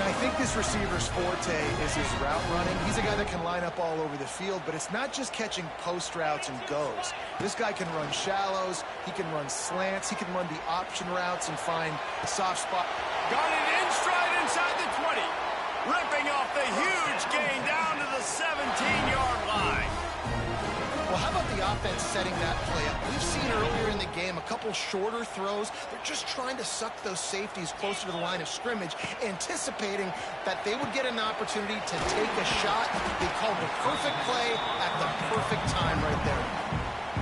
I think this receiver's forte is his route running. He's a guy that can line up all over the field, but it's not just catching post routes and goes. This guy can run shallows, he can run slants, he can run the option routes and find soft spot. Got it in stride inside the 20. Ripping off the huge gain down to the 17-yard line. Well, how about the offense setting that play up? We've seen earlier in the game a couple shorter throws. They're just trying to suck those safeties closer to the line of scrimmage, anticipating that they would get an opportunity to take a shot. They called the perfect play at the perfect time right there.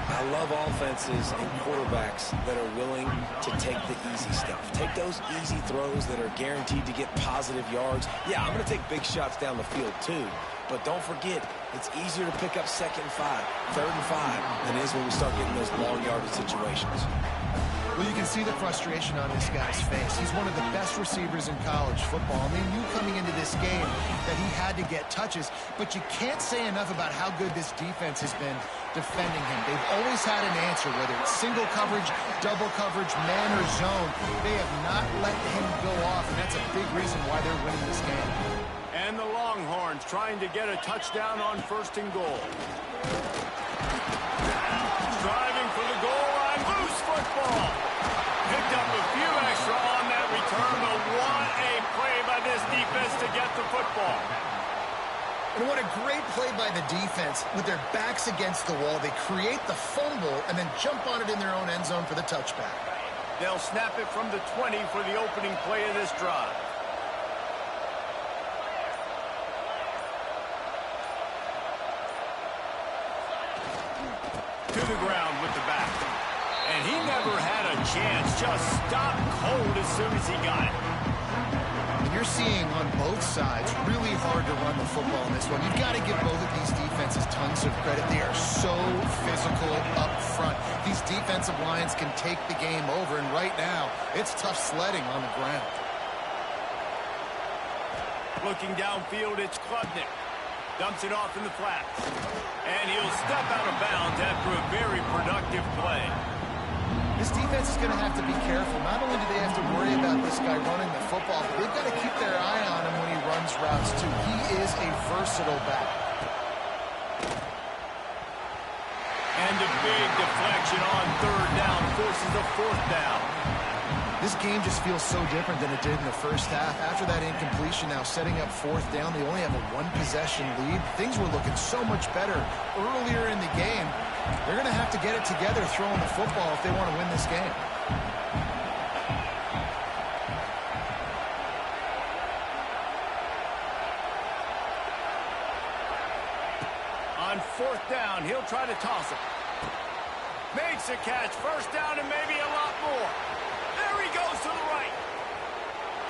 I love offenses and quarterbacks that are willing to take the easy stuff. Take those easy throws that are guaranteed to get positive yards. Yeah, I'm going to take big shots down the field too. But don't forget, it's easier to pick up 2nd and 5, 3rd and 5 than it is when we start getting those long yardage situations. Well, you can see the frustration on this guy's face. He's one of the best receivers in college football, and they knew coming into this game that he had to get touches, but you can't say enough about how good this defense has been defending him. They've always had an answer, whether it's single coverage, double coverage, man or zone. They have not let him go off, and that's a big reason why they're winning this game. And the Longhorns trying to get a touchdown on 1st and goal. Driving for the goal line, loose football. Picked up a few extra on that return, but what a play by this defense to get the football. And what a great play by the defense. With their backs against the wall, they create the fumble and then jump on it in their own end zone for the touchback. They'll snap it from the 20 for the opening play of this drive. To the ground with the back. And he never had a chance. Just stopped cold as soon as he got it. And you're seeing on both sides really hard to run the football in this one. You've got to give both of these defenses tons of credit. They are so physical up front. These defensive lines can take the game over, and right now, it's tough sledding on the ground. Looking downfield, it's Klubnik. Dumps it off in the flats. And he'll step out of bounds after a very productive play. This defense is going to have to be careful. Not only do they have to worry about this guy running the football, but they've got to keep their eye on him when he runs routes, too. He is a versatile back. And a big deflection on 3rd down forces a 4th down. This game just feels so different than it did in the first half. After that incompletion, now setting up 4th down, they only have a 1-possession lead. Things were looking so much better earlier in the game. They're going to have to get it together throwing the football if they want to win this game. On 4th down, he'll try to toss it. Makes a catch, 1st down and maybe a lot more. There he goes to the right.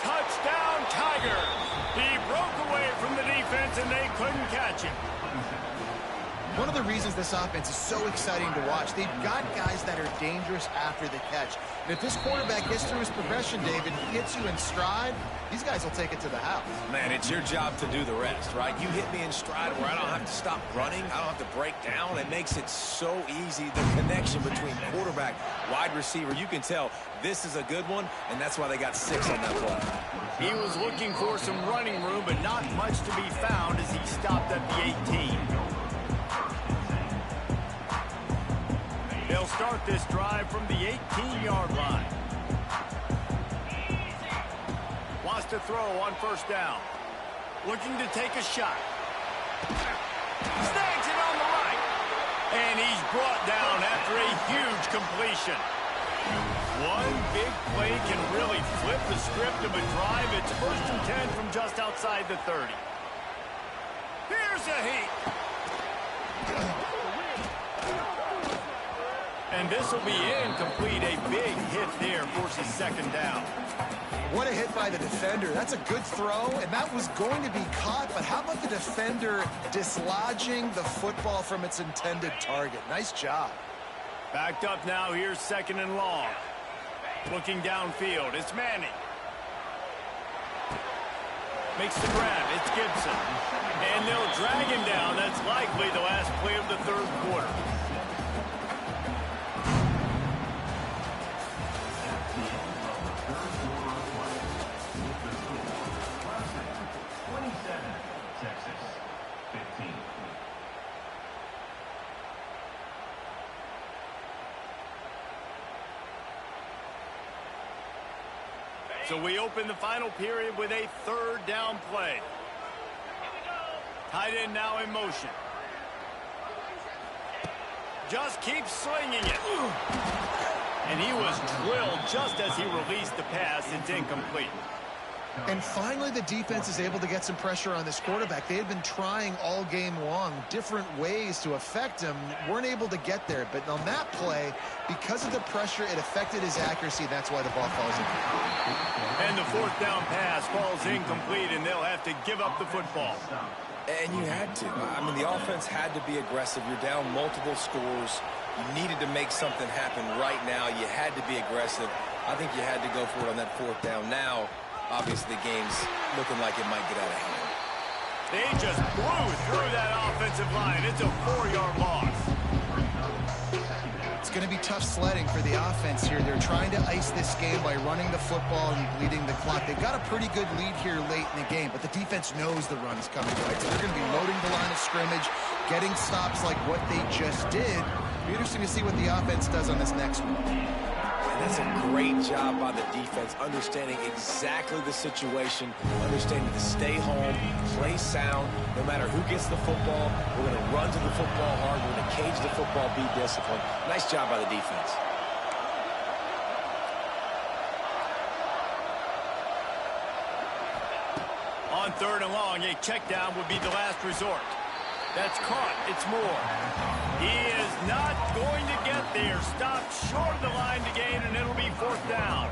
Touchdown, Tigers. He broke away from the defense and they couldn't catch him. One of the reasons this offense is so exciting to watch, they've got guys that are dangerous after the catch. And if this quarterback gets through his progression, David, hits you in stride, these guys will take it to the house. Man, it's your job to do the rest, right? You hit me in stride where I don't have to stop running. I don't have to break down. It makes it so easy. The connection between quarterback, wide receiver, you can tell this is a good one, and that's why they got 6 on that play. He was looking for some running room, but not much to be found as he stopped at the 18. They'll start this drive from the 18-yard line. Wants to throw on 1st down. Looking to take a shot. Snags it on the right. And he's brought down after a huge completion. One big play can really flip the script of a drive. It's 1st and 10 from just outside the 30. Here's a heat. And this will be incomplete. A big hit there forces second down. What a hit by the defender. That's a good throw, and that was going to be caught, but how about the defender dislodging the football from its intended target? Nice job. Backed up now. Here's second and long. Looking downfield. It's Manning. Makes the grab. It's Gibson. And they'll drag him down. That's likely the last play of the third quarter. So we open the final period with a third down play. Tight end now in motion. Just keeps slinging it. And he was drilled just as he released the pass. It's incomplete. And finally, the defense is able to get some pressure on this quarterback. They had been trying all game long different ways to affect him. Weren't able to get there. But on that play, because of the pressure, it affected his accuracy. That's why the ball falls in. And the fourth down pass falls incomplete, and they'll have to give up the football. And you had to. I mean, the offense had to be aggressive. You're down multiple scores. You needed to make something happen right now. You had to be aggressive. I think you had to go for it on that fourth down. Now, obviously, the game's looking like it might get out of hand. They just blew through that offensive line. It's a 4-yard loss. It's going to be tough sledding for the offense here. They're trying to ice this game by running the football and bleeding the clock. They've got a pretty good lead here late in the game, but the defense knows the run is coming, right? So they're going to be loading the line of scrimmage, getting stops like what they just did. It'll be interesting to see what the offense does on this next one. And that's a great job by the defense, understanding exactly the situation, understanding to stay home, play sound, no matter who gets the football. We're going to run to the football hard. We're going to cage the football, be disciplined. Nice job by the defense. On third and long, a check down would be the last resort. That's caught. It's Moore. He is not going to get there. Stopped short of the line to gain, and it'll be fourth down.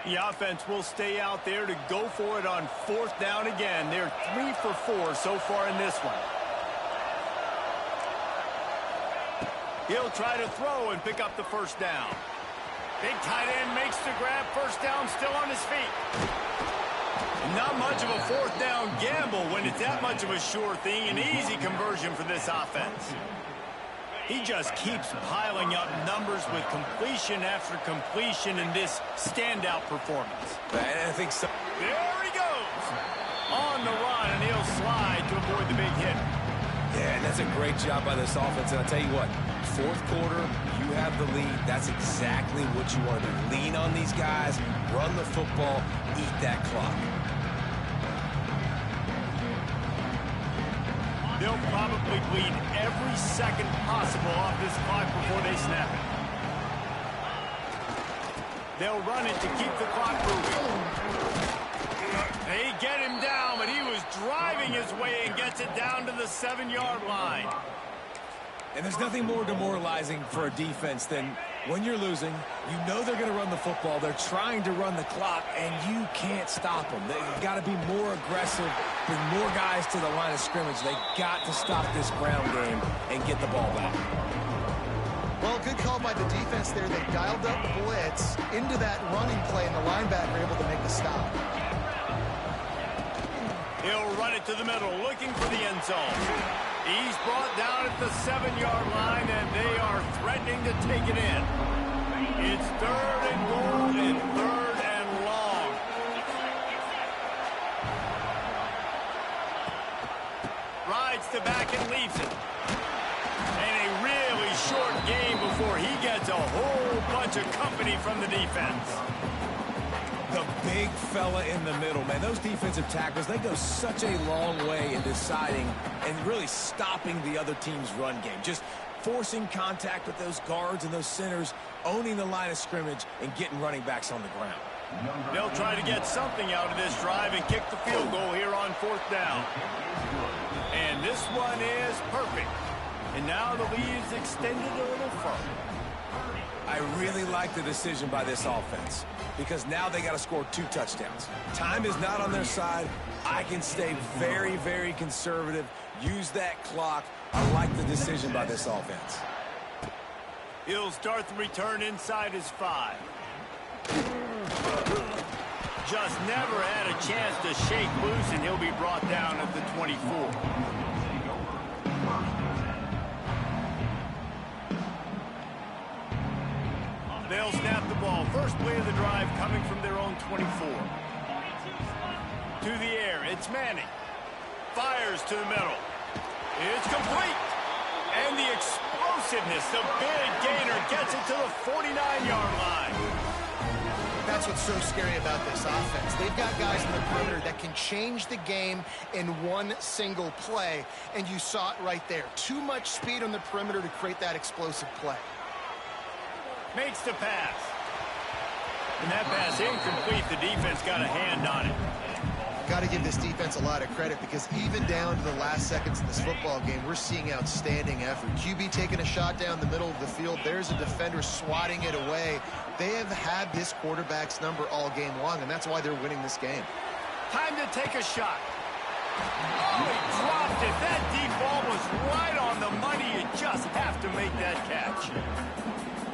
The offense will stay out there to go for it on fourth down again. They're 3 for 4 so far in this one. He'll try to throw and pick up the first down. Big tight end makes the grab. First down, still on his feet. Not much of a fourth down gamble when it's that much of a sure thing. An easy conversion for this offense. He just keeps piling up numbers with completion after completion in this standout performance. I think so. There he goes. On the run, and he'll slide to avoid the big hit. Yeah, and that's a great job by this offense. And I'll tell you what, fourth quarter, you have the lead. That's exactly what you want to do. Lean on these guys, run the football, eat that clock. They'll probably bleed every second possible off this clock before they snap it. They'll run it to keep the clock moving. They get him down, but he was driving his way and gets it down to the 7-yard line. And there's nothing more demoralizing for a defense than when you're losing, you know they're going to run the football, they're trying to run the clock, and you can't stop them. They've got to be more aggressive, bring more guys to the line of scrimmage. They've got to stop this ground game and get the ball back. Well, good call by the defense there. They dialed up blitz into that running play, and the linebacker able to make the stop. He'll run it to the middle, looking for the end zone. He's brought down at the 7-yard line, and they are threatening to take it in. It's third and goal and third and long. Rides to back and leaves it. And a really short game before he gets a whole bunch of company from the defense. The big fella in the middle, man. Those defensive tackles, they go such a long way in deciding and really stopping the other team's run game. Just forcing contact with those guards and those centers, owning the line of scrimmage, and getting running backs on the ground. They'll try to get something out of this drive and kick the field goal here on 4th down. And this one is perfect. And now the lead is extended a little further. I really like the decision by this offense because now they got to score 2 touchdowns. Time is not on their side. I can stay very, very conservative, use that clock. I like the decision by this offense. He'll start the return inside his 5. Just never had a chance to shake loose, and he'll be brought down at the 24. They'll snap the ball. First play of the drive coming from their own 24. To the air, it's Manning. Fires to the middle. It's complete. And the explosiveness, the big gainer gets it to the 49-yard line. That's what's so scary about this offense. They've got guys in the perimeter that can change the game in one single play, and you saw it right there. Too much speed on the perimeter to create that explosive play. Makes the pass. And that pass incomplete. The defense got a hand on it. Got to give this defense a lot of credit because even down to the last seconds of this football game, we're seeing outstanding effort. QB taking a shot down the middle of the field. There's a defender swatting it away. They have had this quarterback's number all game long, and that's why they're winning this game. Time to take a shot. Oh, he dropped it. That deep ball was right on the money. You just have to make that catch.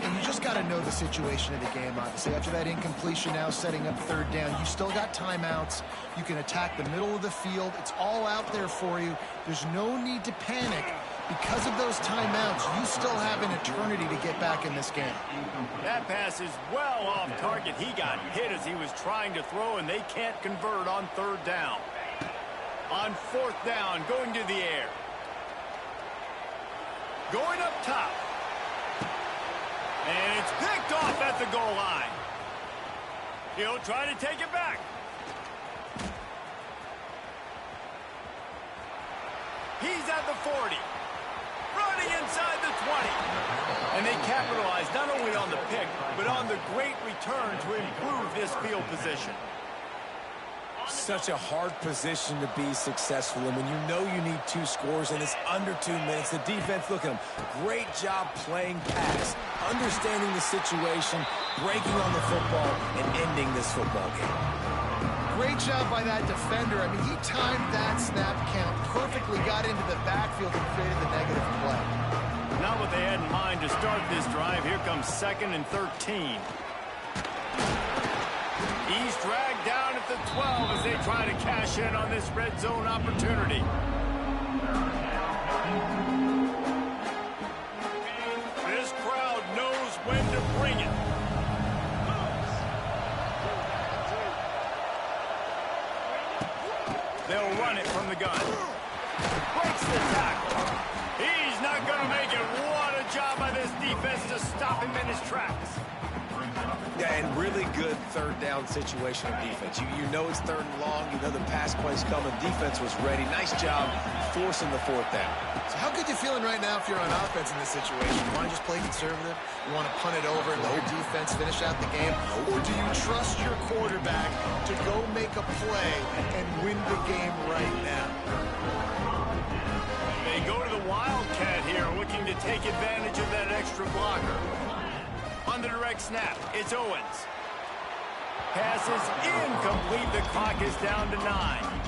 And you just got to know the situation of the game, obviously. After that incompletion now setting up 3rd down, you still got timeouts. You can attack the middle of the field. It's all out there for you. There's no need to panic. Because of those timeouts, you still have an eternity to get back in this game. That pass is well off target. He got hit as he was trying to throw, and they can't convert on 3rd down. On 4th down, going to the air. Going up top. And it's picked off at the goal line. He'll try to take it back. He's at the 40. Running inside the 20. And they capitalize not only on the pick, but on the great return to improve this field position. Such a hard position to be successful in when you know you need 2 scores and it's under 2 minutes. The defense, look at them. Great job playing pass, understanding the situation, breaking on the football, and ending this football game. Great job by that defender. I mean, he timed that snap count perfectly, got into the backfield and created the negative play. Not what they had in mind to start this drive. Here comes 2nd and 13. He's dragged down at the 12 as they try to cash in on this red zone opportunity. This crowd knows when to bring it. They'll run it from the gun. Breaks the tackle. He's not going to make it. What a job by this defense to stop him in his tracks. Yeah, and really good 3rd down situation of defense. You know it's 3rd and long. You know the pass play's coming. Defense was ready. Nice job forcing the 4th down. So how good you feeling right now if you're on offense in this situation? You want to just play conservative? You want to punt it over and let your defense finish out the game? Or do you trust your quarterback to go make a play and win the game right now? They go to the Wildcat here, looking to take advantage of that extra blocker. On the direct snap, it's Owens. Pass is incomplete. The clock is down to 9.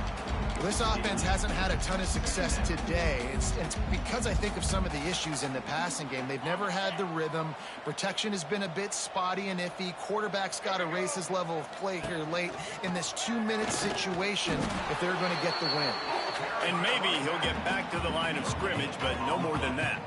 This offense hasn't had a ton of success today. It's because I think of some of the issues in the passing game. They've never had the rhythm. Protection has been a bit spotty and iffy. Quarterback's got to raise his level of play here late in this 2-minute situation if they're going to get the win. And maybe he'll get back to the line of scrimmage, but no more than that.